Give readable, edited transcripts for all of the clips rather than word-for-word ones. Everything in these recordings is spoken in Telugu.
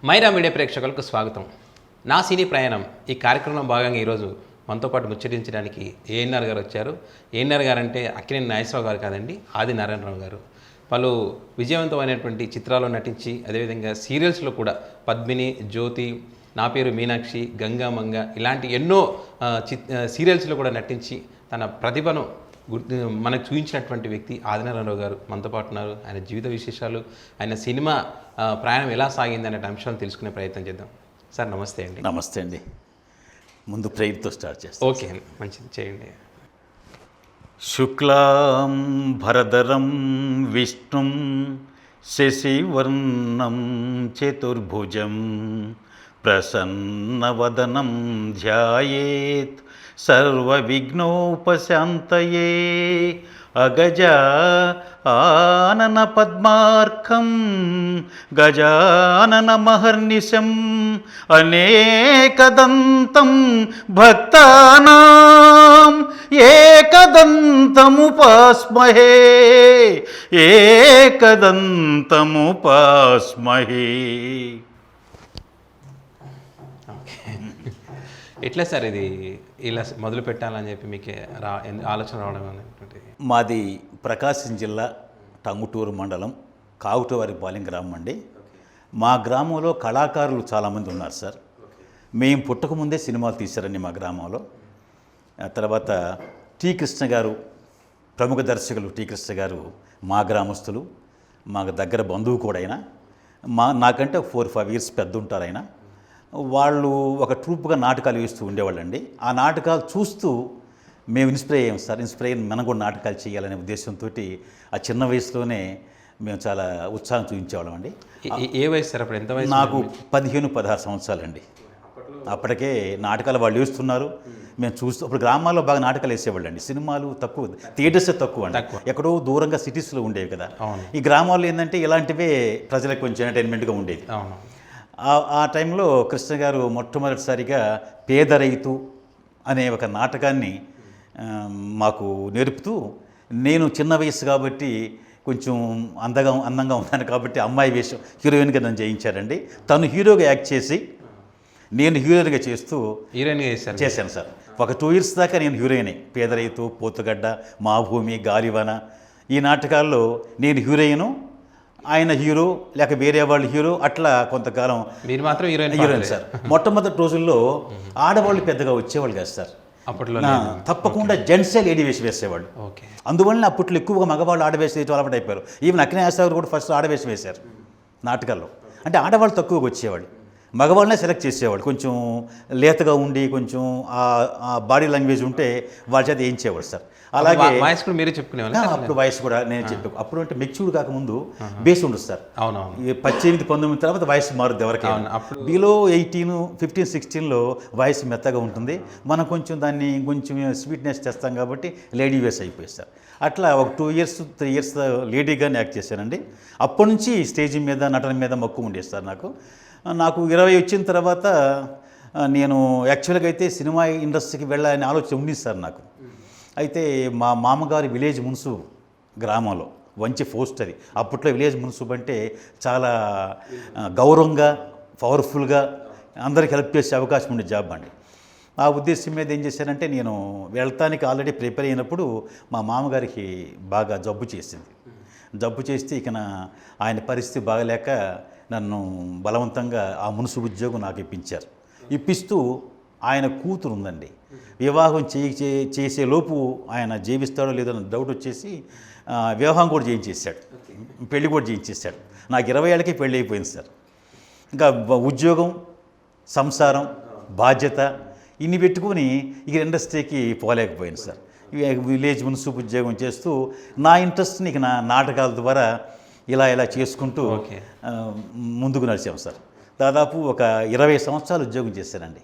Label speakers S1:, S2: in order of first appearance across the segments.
S1: మైరా మీడియా ప్రేక్షకులకు స్వాగతం. నా సినీ ప్రయాణం ఈ కార్యక్రమంలో భాగంగా ఈరోజు మనతో పాటు ముచ్చటించడానికి ఏఎన్ఆర్ గారు వచ్చారు. ఏఎన్ఆర్ గారు అంటే అక్కినేని నాగేశ్వరరావు గారు కాదండి, ఆది నారాయణరావు గారు. పలు విజయవంతమైనటువంటి చిత్రాల్లో నటించి అదేవిధంగా సీరియల్స్లో కూడా పద్మిని, జ్యోతి, నా పేరు మీనాక్షి, గంగా మంగ ఇలాంటి ఎన్నో సీరియల్స్లో కూడా నటించి తన ప్రతిభను మనకు చూపించినటువంటి వ్యక్తి ఆదినారాయణరావు గారు మనతో పాటు ఉన్నారు. ఆయన జీవిత విశేషాలు, ఆయన సినిమా ప్రయాణం ఎలా సాగింది అనే అంశాలను తెలుసుకునే ప్రయత్నం చేద్దాం. సార్ నమస్తే అండి.
S2: నమస్తే అండి. ముందు ప్రేయర్తో స్టార్ట్ చేస్తాం.
S1: ఓకే అండి, మంచిది చేయండి.
S2: శుక్లాం భరదరం విష్ణుం శశివర్ణం చతుర్భుజం ప్రసన్నవదనం ధ్యాయేత్ సర్వవిఘ్నోపశాంతయే అగజ ఆనన పద్మార్కం గజానన మహర్నిశం అనేకదంతం భక్తానాం ఏకదంతముపాస్మహే ఏకదంతముపాస్మహే.
S1: ఎట్లా సార్ ఇది ఇలా మొదలు పెట్టాలని చెప్పి మీకు ఆలోచన రావడం అనేటువంటి?
S2: మాది ప్రకాశం జిల్లా టంగుటూరు మండలం కావుటవారిపాలెం గ్రామం అండి. మా గ్రామంలో కళాకారులు చాలామంది ఉన్నారు సార్. మేము పుట్టకముందే సినిమాలు తీశారండి మా గ్రామంలో. తర్వాత టి కృష్ణ గారు, ప్రముఖ దర్శకులు టి కృష్ణ గారు మా గ్రామస్తులు, మాకు దగ్గర బంధువు కూడా ఆయన. నాకంటే 4-5 ఇయర్స్ పెద్ద ఉంటారు ఆయన. వాళ్ళు ఒక ట్రూప్గా నాటకాలు వేస్తూ ఉండేవాళ్ళండి. ఆ నాటకాలు చూస్తూ మేము ఇన్స్పైర్ అయ్యాం సార్. ఇన్స్పైర్ అయ్యి మనం కూడా నాటకాలు చేయాలనే ఉద్దేశంతో ఆ చిన్న వయసులోనే మేము చాలా ఉత్సాహం చూపించేవాళ్ళం అండి.
S1: ఏ వయసు సార్ అప్పుడు? ఎంత వయసు?
S2: నాకు 15-16 సంవత్సరాలండి. అప్పటికే నాటకాలు వాళ్ళు వేస్తున్నారు, మేము చూస్తూ. అప్పుడు గ్రామాల్లో బాగా నాటకాలు వేసేవాళ్ళండి. సినిమాలు తక్కువ, థియేటర్స్ తక్కువ అండి. ఎక్కడో దూరంగా సిటీస్లో ఉండేవి కదా. ఈ గ్రామాల్లో ఏంటంటే ఇలాంటివే ప్రజలకు కొంచెం ఎంటర్టైన్మెంట్గా ఉండేది. ఆ టైంలో కృష్ణ గారు మొట్టమొదటిసారిగా పేద రైతు అనే ఒక నాటకాన్ని మాకు నేర్పుతూ, నేను చిన్న వయసు కాబట్టి కొంచెం అందంగా ఉన్నాను కాబట్టి అమ్మాయి వేషం హీరోయిన్గా నన్ను చేయించారండి. తను హీరోగా యాక్ట్ చేసి నేను హీరోయిన్గా చేస్తూ చేశాను సార్. ఒక 2 ఇయర్స్ దాకా నేను హీరోయినే. పేద రైతు, పోతుగడ్డ, మా భూమి, గాలివాన ఈ నాటకాల్లో నేను హీరోయిను, ఆయన హీరో, లేక వేరే వాళ్ళు హీరో, అట్లా కొంతకాలం
S1: మీరు మాత్రం
S2: హీరోయిన్ సార్. మొట్టమొదటి రోజుల్లో ఆడవాళ్ళు పెద్దగా వచ్చేవాళ్ళు కాదు సార్.
S1: అప్పట్లో
S2: తప్పకుండా జెంట్సే లేడీ వేషం వేసేవాళ్ళు. అందువల్ల అప్పట్లో ఎక్కువగా మగవాళ్ళు ఆడవేషం వేసే అలవాటు అయిపోయారు. ఈవెన్ అక్కినేని నాగేశ్వరరావు కూడా ఫస్ట్ ఆడవేషం వేశారు నాటకాల్లో. అంటే ఆడవాళ్ళు తక్కువగా వచ్చేవాళ్ళు, మగవాళ్ళనే సెలెక్ట్ చేసేవాళ్ళు. కొంచెం లేతగా ఉండి కొంచెం ఆ బాడీ లాంగ్వేజ్ ఉంటే వాళ్ళ చేత ఏం చేయవాడు సార్. అలాగే
S1: వాయిస్ కూడా మీరే చెప్పుకునేవాళ్ళు?
S2: అప్పుడు వాయిస్ కూడా నేను చెప్పాను. అప్పుడు అంటే మెచ్యూర్ కాకముందు బేస్ ఉండదు సార్. 18-19 తర్వాత వాయిస్ మారుద్ది ఎవరికైనా. బిలో 18, 15, 16లో వాయిస్ మెత్తగా ఉంటుంది. మనం కొంచెం దాన్ని కొంచెం స్వీట్నెస్ చేస్తాం కాబట్టి లేడీ వేస్ అయిపోయింది సార్. అట్లా ఒక 2 ఇయర్స్ 3 ఇయర్స్ లేడీగానే యాక్ట్ చేశానండి. అప్పటి నుంచి స్టేజ్ మీద, నటన మీద మక్కువ ఉండేది సార్ నాకు. 20 వచ్చిన తర్వాత నేను యాక్చువల్గా అయితే సినిమా ఇండస్ట్రీకి వెళ్ళాలనే ఆలోచన ఉంది సార్ నాకు. అయితే మా మామగారి విలేజ్ మున్సిపు గ్రామంలో వంచి ఫోస్టరీ. అప్పట్లో విలేజ్ మున్సిపు అంటే చాలా గౌరవంగా, పవర్ఫుల్గా అందరికి హెల్ప్ చేసే అవకాశం ఉండే జాబ్ అండి. ఆ ఉద్దేశం మీద ఏం చేశానంటే, నేను వెళ్తానికి ఆల్రెడీ ప్రిపేర్ అయినప్పుడు మా మామగారికి బాగా జబ్బు చేసింది. జబ్బు చేస్తే ఇక ఆయన పరిస్థితి బాగలేక నన్ను బలవంతంగా ఆ మున్సిపు ఉద్యోగం నాకు ఇప్పించారు. ఇప్పిస్తూ ఆయన కూతురు ఉందండి, వివాహం చేసే లోపు ఆయన జీవిస్తాడో లేదో డౌట్ వచ్చేసి వివాహం కూడా చేయించేశాడు, పెళ్లి కూడా చేయించేశాడు. నాకు 20 ఏళ్ళకి పెళ్ళి అయిపోయింది సార్. ఇంకా ఉద్యోగం, సంసారం, బాధ్యత ఇన్ని పెట్టుకొని ఇక ఇండస్ట్రీకి పోలేకపోయింది సార్. విలేజ్ మున్సిపు ఉద్యోగం చేస్తూ నా ఇంట్రెస్ట్ని ఇక నా నాటకాల ద్వారా ఇలా చేసుకుంటూ ముందుకు నడిచాం సార్. దాదాపు ఒక 20 సంవత్సరాలు ఉద్యోగం చేశానండి.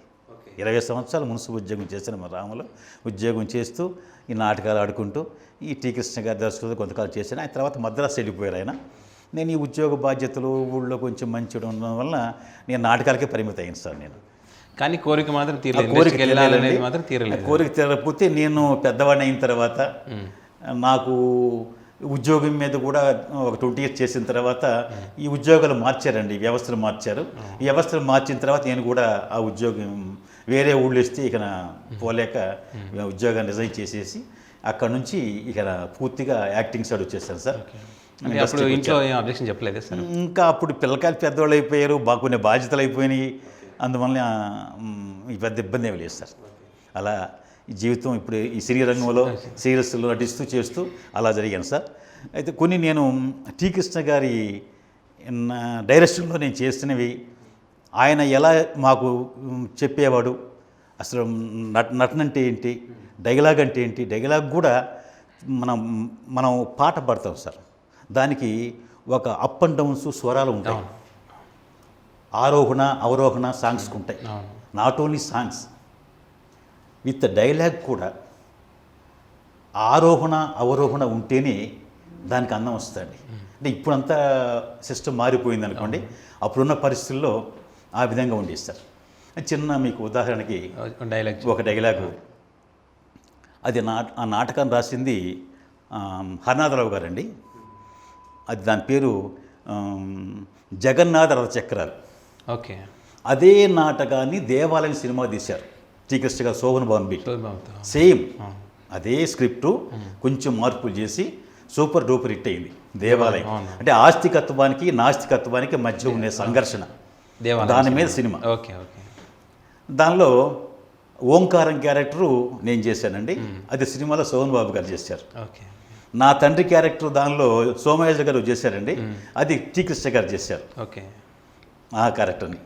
S2: 20 సంవత్సరాలు మున్సిపల్ ఉద్యోగం చేశాను మా రాములో. ఉద్యోగం చేస్తూ ఈ నాటకాలు ఆడుకుంటూ ఈ టి కృష్ణ గారి దర్శకులతో కొంతకాలం చేశాను. ఆయన తర్వాత మద్రాసు వెళ్ళిపోయారు ఆయన. నేను ఈ ఉద్యోగ బాధ్యతలు, ఊళ్ళో కొంచెం మంచిగా ఉండడం వల్ల నేను నాటకాలకే పరిమితి అయ్యాను సార్. నేను
S1: కానీ కోరిక మాత్రం తీరలేదు.
S2: కోరిక తీరకపోతే నేను పెద్దవాడిని అయిన తర్వాత నాకు ఉద్యోగం మీద కూడా ఒక 20 ఇయర్స్ చేసిన తర్వాత ఈ ఉద్యోగాలు మార్చారండి, వ్యవస్థలు మార్చారు. ఈ వ్యవస్థలు మార్చిన తర్వాత నేను కూడా ఆ ఉద్యోగం వేరే ఊళ్ళో ఇస్తే ఇక పోలేక ఉద్యోగాన్ని రిజైన్ చేసేసి అక్కడ నుంచి ఇక పూర్తిగా యాక్టింగ్ సైడ్ వచ్చేసాను సార్.
S1: అప్పుడు ఇంట్లో ఏం అబ్జెక్షన్ చెప్పలేదు సార్?
S2: ఇంకా అప్పుడు పిల్లకాయలు పెద్దవాళ్ళు అయిపోయారు, కొన్ని బాధ్యతలు అయిపోయినాయి, అందువల్ల ఈ పెద్ద ఇబ్బంది ఏమి లేదు సార్. అలా ఈ జీవితం ఇప్పుడు ఈ సినీ రంగంలో సీరియల్స్లో నటిస్తూ చేస్తూ అలా జరిగాను సార్. అయితే కొన్ని నేను టీ కృష్ణ గారి డైరెక్షన్లో నేను చేస్తున్నవి ఆయన ఎలా మాకు చెప్పేవాడు, అసలు నటన అంటే ఏంటి, డైలాగ్ అంటే ఏంటి, డైలాగ్ కూడా మనం పాట పడతాం సార్, దానికి ఒక అప్ అండ్ డౌన్స్ స్వరాలు ఉంటాయి, ఆరోహణ అవరోహణ సాంగ్స్కి ఉంటాయి. Not only songs with dialogue కూడా ఆరోహణ అవరోహణ ఉంటేనే దానికి అందం వస్తుంది. అంటే ఇప్పుడంతా సిస్టమ్ మారిపోయింది అనుకోండి, అప్పుడున్న పరిస్థితుల్లో ఆ విధంగా ఉండేది సార్. చిన్న మీకు ఉదాహరణకి ఒక డైలాగు, అది ఆ నాటకాన్ని రాసింది హరినాథరావు గారండి. అది దాని పేరు జగన్నాథ రథచక్రాలు.
S1: ఓకే.
S2: అదే నాటకాన్ని దేవాలయం సినిమా తీశారు శ్రీకృష్ణ గారు, శోభన్ బాంబి. సేమ్ అదే స్క్రిప్టు కొంచెం మార్పులు చేసి సూపర్ డూపర్ హిట్ అయింది దేవాలయం. అంటే ఆస్తికత్వానికి నాస్తికత్వానికి మధ్య ఉండే సంఘర్షణ, దాని మీద సినిమా.
S1: Okay okay.
S2: దానిలో ఓంకారం క్యారెక్టరు నేను చేశానండి, అది సినిమాలో శోభన్ బాబు గారు చేశారు.
S1: ఓకే.
S2: నా తండ్రి క్యారెక్టర్ దానిలో సోమయాజు గారు చేశారండి, అది శ్రీకృష్ణ గారు చేశారు.
S1: ఓకే.
S2: ఆ క్యారెక్టర్ని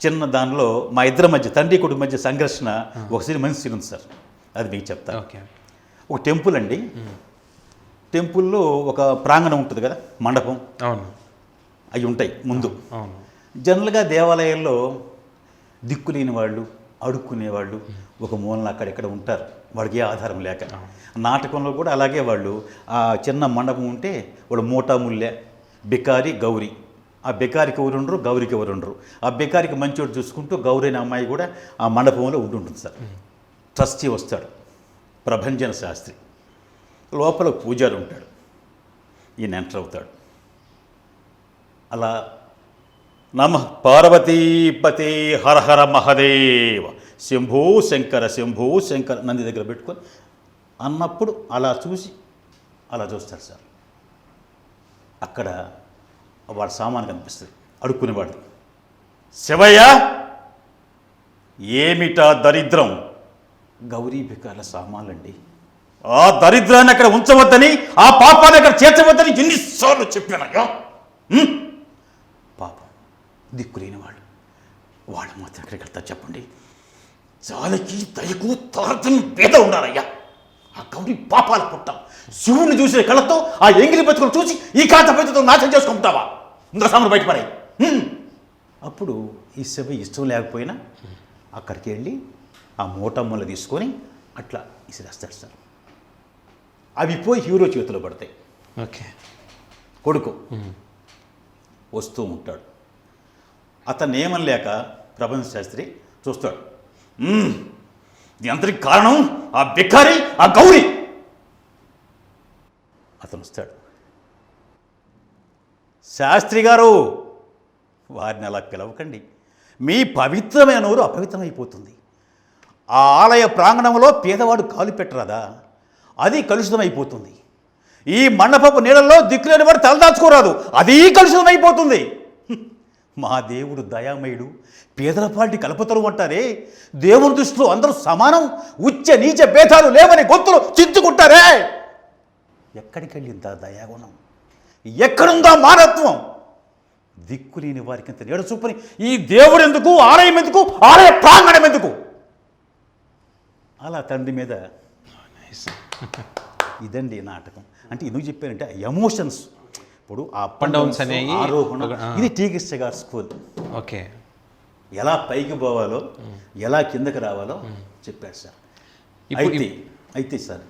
S2: చిన్న దానిలో మా ఇద్దరి మధ్య తండ్రి కొడుకు మధ్య సంఘర్షణ ఒక సీన్, మంచి సీన్ ఉంది సార్, అది మీకు చెప్తాను.
S1: ఓకే. ఒక
S2: టెంపుల్ అండి, టెంపుల్లో ఒక ప్రాంగణం ఉంటుంది కదా, మండపం,
S1: అవును,
S2: అవి ఉంటాయి ముందు.
S1: అవును.
S2: జనరల్గా దేవాలయాల్లో దిక్కులేని వాళ్ళు, అడుక్కునేవాళ్ళు ఒక మూలన అక్కడెక్కడ ఉంటారు, వాడికి ఏ ఆధారం లేక. నాటకంలో కూడా అలాగే వాళ్ళు ఆ చిన్న మండపం ఉంటే వాళ్ళు మూటాముల్లె, బికారి, గౌరీ. ఆ బెకారికి ఎవరు ఉండరు, గౌరికి ఎవరు ఉండరు. ఆ బెకారికి మంచోడు చూసుకుంటూ గౌరీ అనే అమ్మాయి కూడా ఆ మండపంలో ఉంటుంటుంది సార్. ట్రస్టీ వస్తాడు, ప్రభంజన శాస్త్రి, లోపల పూజారి ఉంటాడు, ఈయన ఎంటర్ అవుతాడు. అలా నమః పార్వతీపతే హర హర మహదేవ శంభో శంకర శంభో శంకర నంది దగ్గర పెట్టుకొని అన్నప్పుడు అలా చూసి అలా చూస్తారు సార్. అక్కడ వాడు సామాను కనిపిస్తుంది, అడుక్కునేవాడు. శివయ్య ఏమిటా దరిద్రం? గౌరీ బికార్ల సామాన్లండి. ఆ దరిద్రాన్ని అక్కడ ఉంచవద్దని, ఆ పాపాన్ని అక్కడ చేర్చవద్దని ఎన్నిసార్లు చెప్పానయ్యా. పాపం దిక్కులేని వాడు, వాడు మాత్రం ఎక్కడికి వెళ్తా చెప్పండి. జాలకి దయకు తారతం పేద ఉండాలయ్యా. ఆ గౌరీ పాపాలు పుట్టాం, శివుణ్ణి చూసే కళ్ళతో ఆ ఎంగిలి బతుకులు చూసి ఈ కాంత పెద్దతో నాశనం చేసుకుంటావా? ఇందులో సామాను బయటపడాయి. అప్పుడు ఈ శివ ఇష్టం లేకపోయినా అక్కడికి వెళ్ళి ఆ మూటమ్మలు తీసుకొని అట్లా ఇసిరేస్తాడు సార్. అవి పోయి హీరో చేతిలో పడతాయి.
S1: ఓకే.
S2: కొడుకు వస్తూ ఉంటాడు, అతను ఏమనలేక ప్రభంజన శాస్త్రి చూస్తాడు. అంతరికి కారణం ఆ బికారి, ఆ గౌరీ. అతను వస్తాడు, శాస్త్రి గారు వారిని అలా పిలవకండి, మీ పవిత్రమైన నోరు అపవిత్రమైపోతుంది. ఆ ఆలయ ప్రాంగణంలో పేదవాడు కాలు పెట్టరాదా, అది కలుషితమైపోతుంది. ఈ మండపపు నీళ్ళల్లో దిక్కులేని వాడు తలదాచుకోరాదు, అది కలుషితమైపోతుంది. మా దేవుడు దయామయుడు, పేదలపాటి కల్పతరు అంటారే, దేవుని దృష్టిలో అందరూ సమానం, ఉచ్చ నీచ భేదాలు లేవని గొంతులు చించుకుంటారే. ఎక్కడికి వెళ్ళిందా దయాగుణం, ఎక్కడుందా మానత్వం? దిక్కులేని వారికి ఇంత నీడ చూపని ఈ దేవుడు ఎందుకు, ఆలయం ఎందుకు, ఆలయ ప్రాంగణం ఎందుకు? అలా తండ్రి మీద ఇదండి నాటకం. అంటే ఎందుకు చెప్పారంటే ఎమోషన్స్. ఇప్పుడు ఆ అప్ అండ్ డౌన్స్ అనేవి, ఆరోహణ, ఇది టీ కృష్ణ గారి స్కూల్.
S1: ఓకే.
S2: ఎలా పైకి పోవాలో, ఎలా కిందకి రావాలో చెప్పారు సార్. అయితే సార్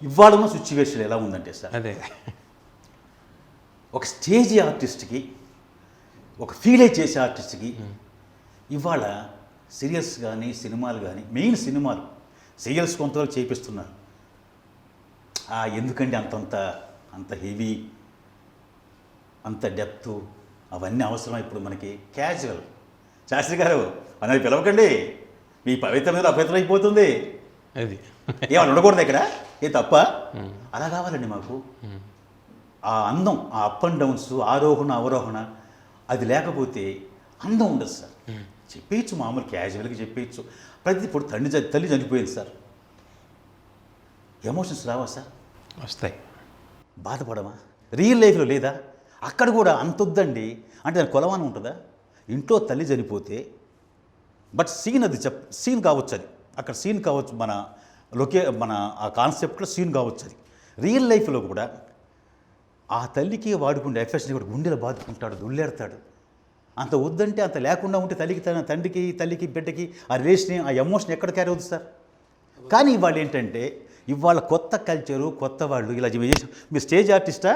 S2: ఇవాళ ఉన్న సిచ్యువేషన్ ఎలా ఉందంటే సార్,
S1: అదే
S2: ఒక స్టేజ్ ఆర్టిస్ట్కి, ఒక ఫీల్ చేసే ఆర్టిస్ట్కి ఇవాళ సీరియల్స్ కానీ సినిమాలు కానీ, మెయిన్ సినిమాలు, సీరియల్స్ కొంతవరకు చేపిస్తున్నారు. ఎందుకండి అంతంత అంత హెవీ, అంత డెప్త్ అవన్నీ అవసరం. ఇప్పుడు మనకి క్యాజువల్. శాస్త్రి గారు అనేది పిలవకండి, మీ పవిత్ర మీద అపవిత్రం అయిపోతుంది,
S1: అది
S2: ఏమన్నా ఉండకూడదు ఇక్కడ, ఏ తప్ప అలా కావాలండి మాకు. ఆ అందం, ఆ అప్ అండ్ డౌన్స్, ఆరోహణ అవరోహణ, అది లేకపోతే అందం ఉండదు సార్. చెప్పేయచ్చు, మామూలు క్యాజువల్గా చెప్పేయచ్చు. ప్రతి ఇప్పుడు తల్లి చనిపోయింది సార్, ఎమోషన్స్ రావా సార్?
S1: వస్తాయి.
S2: బాధపడమా? రియల్ లైఫ్లో లేదా? అక్కడ కూడా అంతొద్దండి అంటే దాని కొలవాన ఉంటుందా? ఇంట్లో తల్లి చనిపోతే బట్ సీన్ అది సీన్ కావచ్చు, అది అక్కడ సీన్ కావచ్చు, మన ఆ కాన్సెప్ట్లో సీన్ కావచ్చు. అది రియల్ లైఫ్లో కూడా ఆ తల్లికి వాడుకుంటే ఎఫెక్షన్ కూడా గుండెలు బాదుకుంటాడు, దుల్లేడతాడు. అంత వద్దంటే అంత లేకుండా ఉంటే తండ్రికి తల్లికి బిడ్డకి ఆ రిలేషన్, ఆ ఎమోషన్ ఎక్కడ క్యారీ అవుతుంది సార్? కానీ ఇవాళ ఏంటంటే, ఇవాళ కొత్త కల్చరు, కొత్త వాళ్ళు ఇలా చేసి, మీరు స్టేజ్ ఆర్టిస్టా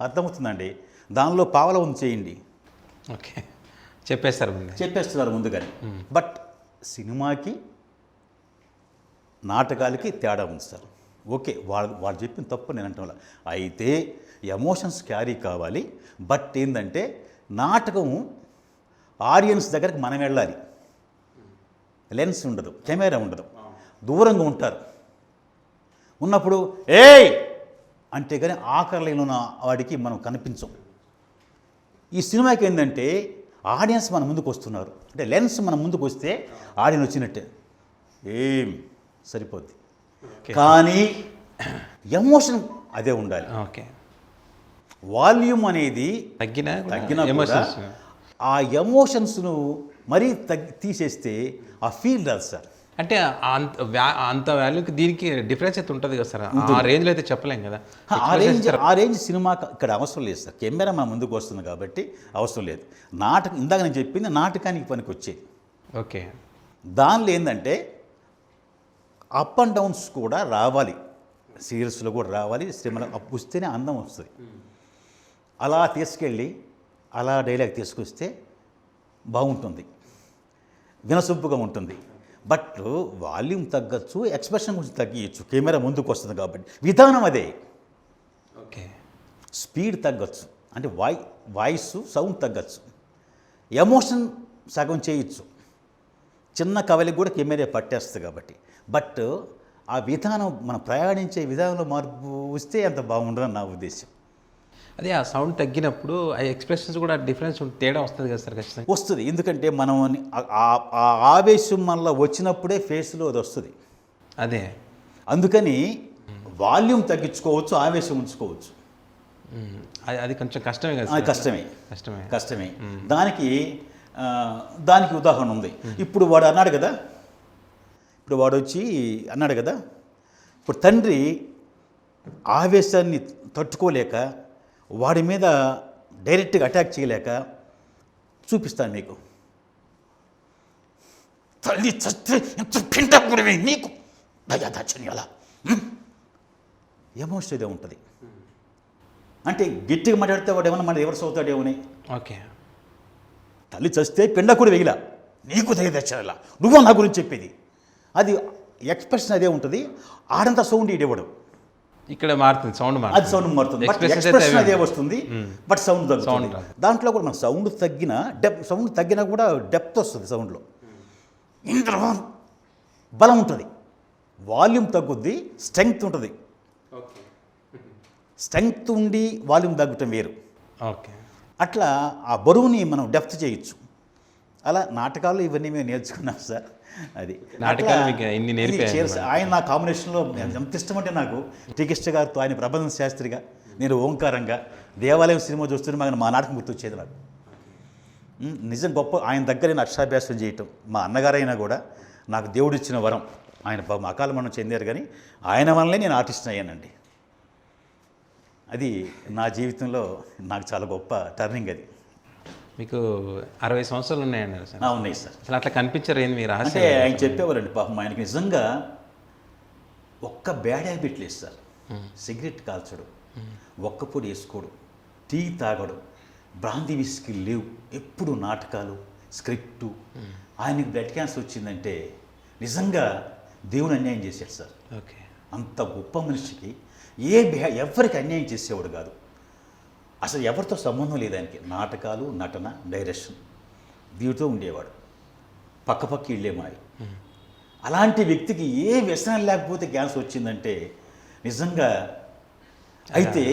S2: అర్థమవుతుందండి, దానిలో పావలా ఉంది చేయండి,
S1: ఓకే చెప్పేస్తున్నారు
S2: ముందుగానే. బట్ సినిమాకి నాటకాలకి తేడా ఉంది సార్. ఓకే, వాళ్ళు చెప్పిన తప్పు నేను అంటున్నా. అయితే ఎమోషన్స్ క్యారీ కావాలి. బట్ ఏంటంటే నాటకం ఆడియన్స్ దగ్గరికి మనం వెళ్ళాలి. లెన్స్ ఉండదు, కెమెరా ఉండదు, దూరంగా ఉంటారు. ఉన్నప్పుడు ఏయ్ అంటే కానీ ఆఖరిలో ఉన్న వాడికి మనం కనిపించం. ఈ సినిమాకి ఏంటంటే ఆడియన్స్ మన ముందుకు వస్తున్నారు అంటే లెన్స్ మన ముందుకు వస్తే ఆడియన్స్ వచ్చినట్టే, ఏం సరిపోద్ది. కానీ ఎమోషన్ అదే ఉండాలి.
S1: ఓకే,
S2: వాల్యూమ్ అనేది
S1: తగ్గినా
S2: కూడా ఆ ఎమోషన్స్ను మరీ తీసేస్తే ఆ ఫీల్ రాదు సార్.
S1: అంటే అంత వాల్యూకి దీనికి డిఫరెన్స్ అయితే ఉంటుంది కదా సార్. ఆ రేంజ్లో అయితే చెప్పలేం కదా.
S2: ఆ రేంజ్ సినిమా ఇక్కడ అవసరం లేదు సార్. కెమెరా మా ముందుకు వస్తుంది కాబట్టి అవసరం లేదు. ఇందాక నేను చెప్పింది నాటకానికి పనికి వచ్చేది.
S1: ఓకే,
S2: దానిలో ఏంటంటే అప్ అండ్ డౌన్స్ కూడా రావాలి, సీరియల్స్లో కూడా రావాలి, సినిమాలో వస్తేనే అందం వస్తుంది. అలా తీసుకెళ్ళి అలా డైలాగ్ తీసుకొస్తే బాగుంటుంది, వినసొంపుగా ఉంటుంది. బట్ వాల్యూమ్ తగ్గచ్చు, ఎక్స్ప్రెషన్ కొంచెం తగ్గించచ్చు, కెమెరా ముందుకు వస్తుంది కాబట్టి. విధానం అదే.
S1: ఓకే,
S2: స్పీడ్ తగ్గచ్చు, అంటే వాయిస్ సౌండ్ తగ్గచ్చు, ఎమోషన్ సగం చేయొచ్చు, చిన్న కవలికి కూడా కెమెరా పట్టేస్తుంది కాబట్టి. బట్ ఆ విధానం, మనం ప్రయాణించే విధానంలో మార్పు వస్తే అంత బాగుండదని నా ఉద్దేశం.
S1: అదే ఆ సౌండ్ తగ్గినప్పుడు ఆ ఎక్స్ప్రెషన్స్ కూడా డిఫరెన్స్ తేడా వస్తుంది కదా సార్? ఖచ్చితంగా
S2: వస్తుంది. ఎందుకంటే మనం ఆ ఆవేశం మనలో వచ్చినప్పుడే ఫేస్లో అది వస్తుంది.
S1: అదే
S2: అందుకని వాల్యూమ్ తగ్గించుకోవచ్చు, ఆవేశం ఉంచుకోవచ్చు.
S1: అది కొంచెం కష్టమే కదా.
S2: అది కష్టమే. దానికి ఉదాహరణ ఉంది. ఇప్పుడు వాడు అన్నాడు కదా, వాడు వచ్చి అన్నాడు కదా, ఇప్పుడు తండ్రి ఆవేశాన్ని తట్టుకోలేక వాడి మీద డైరెక్ట్గా అటాక్ చేయలేక చూపిస్తాను మీకు. తల్లి చస్తే ఎంత పిండకుడివి నీకు దయాదాచని అలా ఎమోషన్ ఇదే ఉంటుంది. అంటే గట్టిగా మాట్లాడితే వాడు ఏమన్నా మన ఎవరు చదువుతాడేమని.
S1: ఓకే,
S2: తల్లి చస్తే పిండకుడు వెయ్యిలా నీకు దయదాచలా నువ్వు నా గురించి చెప్పేది, అది ఎక్స్ప్రెషన్ అదే ఉంటుంది. ఆడంతా సౌండ్ ఇడేవాడు,
S1: ఇక్కడ మారుతుంది సౌండ్,
S2: అది సౌండ్ మారుతుంది. బట్ ఎక్స్ప్రెషన్ అదే వస్తుంది, బట్ సౌండ్ తగ్గుతుంది. దాంట్లో కూడా మన సౌండ్ తగ్గినా కూడా డెప్త్ వస్తుంది సౌండ్లో, బలం ఉంటుంది. వాల్యూమ్ తగ్గుద్ది, స్ట్రెంగ్త్ ఉంటుంది. స్ట్రెంగ్త్ ఉండి వాల్యూమ్ తగ్గటం వేరు.
S1: ఓకే,
S2: అట్లా ఆ బరువుని మనం డెప్త్ చేయొచ్చు. అలా నాటకాలు ఇవన్నీ మేము నేర్చుకున్నాం సార్. అది ఆయన నా కాంబినేషన్లో ఎంత ఇష్టం అంటే నాకు టీకిష్ట గారితో, ఆయన ప్రబంధ శాస్త్రిగా, నేను ఓంకారంగా దేవాలయం సినిమా చూస్తుంటే మా నాటకం గుర్తొచ్చేది నాకు. నిజం గొప్ప. ఆయన దగ్గర నేను అక్షరాభ్యాసం చేయటం, మా అన్నగారైనా కూడా నాకు దేవుడు ఇచ్చిన వరం. ఆయన అకాల మరణం చెందారు కానీ ఆయన వల్లనే నేను ఆర్టిస్ట్ అయ్యానండి. అది నా జీవితంలో నాకు చాలా గొప్ప టర్నింగ్. అది
S1: మీకు 60 సంవత్సరాలు ఉన్నాయండి సార్?
S2: ఉన్నాయి సార్.
S1: అసలు అట్లా కనిపించరు ఏంది మీరు?
S2: అంటే ఆయన చెప్పేవారండి పాపం, ఆయనకి నిజంగా ఒక్క బ్యాడ్ హ్యాబిట్ లేదు సార్. సిగరెట్ కాల్చడు, ఒక్క పొడి వేసుకోడు, టీ తాగడు, బ్రాంతి విస్కీ లేవు, ఎప్పుడు నాటకాలు, స్క్రిప్టు. ఆయనకి బ్లడ్ క్యాన్సర్ వచ్చిందంటే నిజంగా దేవుని అన్యాయం చేశాడు సార్.
S1: ఓకే,
S2: అంత గొప్ప మనిషికి ఎవరికి అన్యాయం చేసేవాడు కాదు. అసలు ఎవరితో సంబంధం లేదానికి. నాటకాలు, నటన, డైరెక్షన్ వీటితో ఉండేవాడు. పక్క ఇళ్ళే మావి. అలాంటి వ్యక్తికి ఏ వ్యసనం లేకపోతే క్యాన్సర్ వచ్చిందంటే నిజంగా. అయితే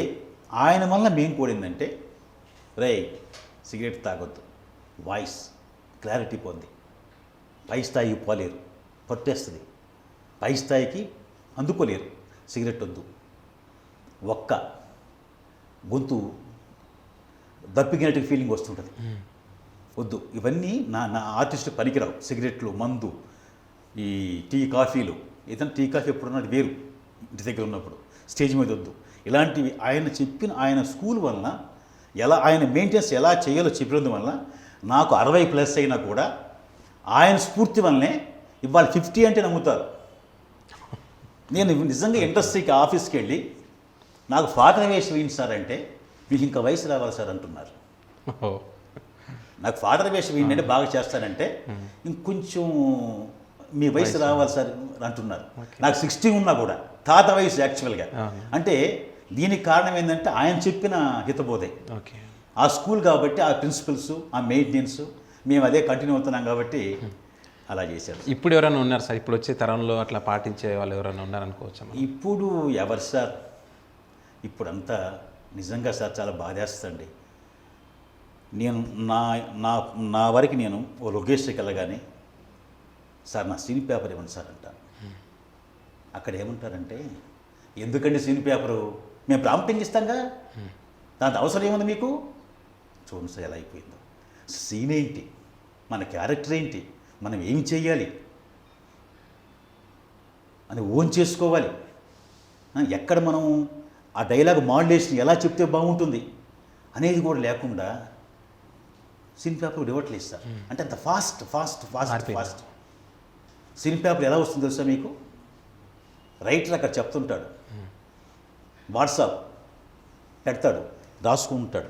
S2: ఆయన వల్ల మేము కూడిందంటే, సిగరెట్ తాగొద్దు, వాయిస్ క్లారిటీ పోద్ది, పై స్థాయికి పోలేరు, పట్టేస్తుంది, పై స్థాయికి అందుకోలేరు, సిగరెట్ వద్దు, ఒక్క గొంతు దప్పికినట్టు ఫీలింగ్ వస్తుంటుంది, వద్దు, ఇవన్నీ నా ఆర్టిస్ట్ పనికిరావు. సిగరెట్లు, మందు, ఈ టీ కాఫీలు, ఏదైనా టీ కాఫీ ఎప్పుడున్నది వేరు, ఇంటి దగ్గర ఉన్నప్పుడు స్టేజ్ మీద వద్దు, ఇలాంటివి ఆయన చెప్పిన ఆయన స్కూల్ వలన ఎలా ఆయన మెయింటెనెన్స్ ఎలా చేయాలో చెప్పినందు వలన నాకు 60+ అయినా కూడా ఆయన స్ఫూర్తి వల్లనే ఇవాళ 50 అంటే నమ్ముతారు. నేను నిజంగా ఇండస్ట్రీకి ఆఫీస్కి వెళ్ళి నాకు ఫాదర్ వేషం ఏంటి సార్ అంటే, మీకు ఇంకా వయసు రావాలి సార్ అంటున్నారు. నాకు ఫాదర్ వేషం ఏంటంటే బాగా చేస్తానంటే ఇంకొంచెం మీ వయసు రావాలి సార్ అంటున్నారు. నాకు 60 ఉన్నా కూడా తాత వయసు యాక్చువల్గా. అంటే దీనికి కారణం ఏంటంటే ఆయన చెప్పిన హితబోధే. ఆ స్కూల్ కాబట్టి ఆ ప్రిన్సిపల్స్, ఆ మెయింటెనెన్స్ మేము అదే కంటిన్యూ అవుతున్నాం కాబట్టి అలా చేశారు.
S1: ఇప్పుడు ఎవరైనా ఉన్నారు సార్? ఇప్పుడు వచ్చే తరంలో అట్లా పాటించే వాళ్ళు ఎవరైనా ఉన్నారనుకోవచ్చు?
S2: ఇప్పుడు ఎవరు సార్? ఇప్పుడంతా నిజంగా సార్ చాలా బాధేస్తుంది. నేను నా వరకు నేను ఓ లొకేషన్కి వెళ్ళగానే, సార్ నా సీన్ పేపర్ ఇవ్వండి సార్ అంటాను. అక్కడ ఏమంటారంటే, ఎందుకండి సీన్ పేపరు, మేము ప్రాంప్టింగ్ ఇస్తాంగా, దాంతో అవసరం ఏముంది మీకు? చూడండి సార్ ఎలా అయిపోయిందో. సీన్ ఏంటి, మన క్యారెక్టర్ ఏంటి, మనం ఏం చేయాలి అని ఓన్ చేసుకోవాలి. ఎక్కడ మనం ఆ డైలాగ్ మాడ్యులేషన్ ఎలా చెప్తే బాగుంటుంది అనేది కూడా లేకుండా సీన్ పేపర్ ఇవ్వట్లేదు సార్. అంటే అంత ఫాస్ట్ సీన్ పేపర్ ఎలా వస్తుందో తెలుసా మీకు? రైటర్ అక్కడ చెప్తుంటాడు, వాట్సాప్ పెడతాడు, రాసుకుంటాడు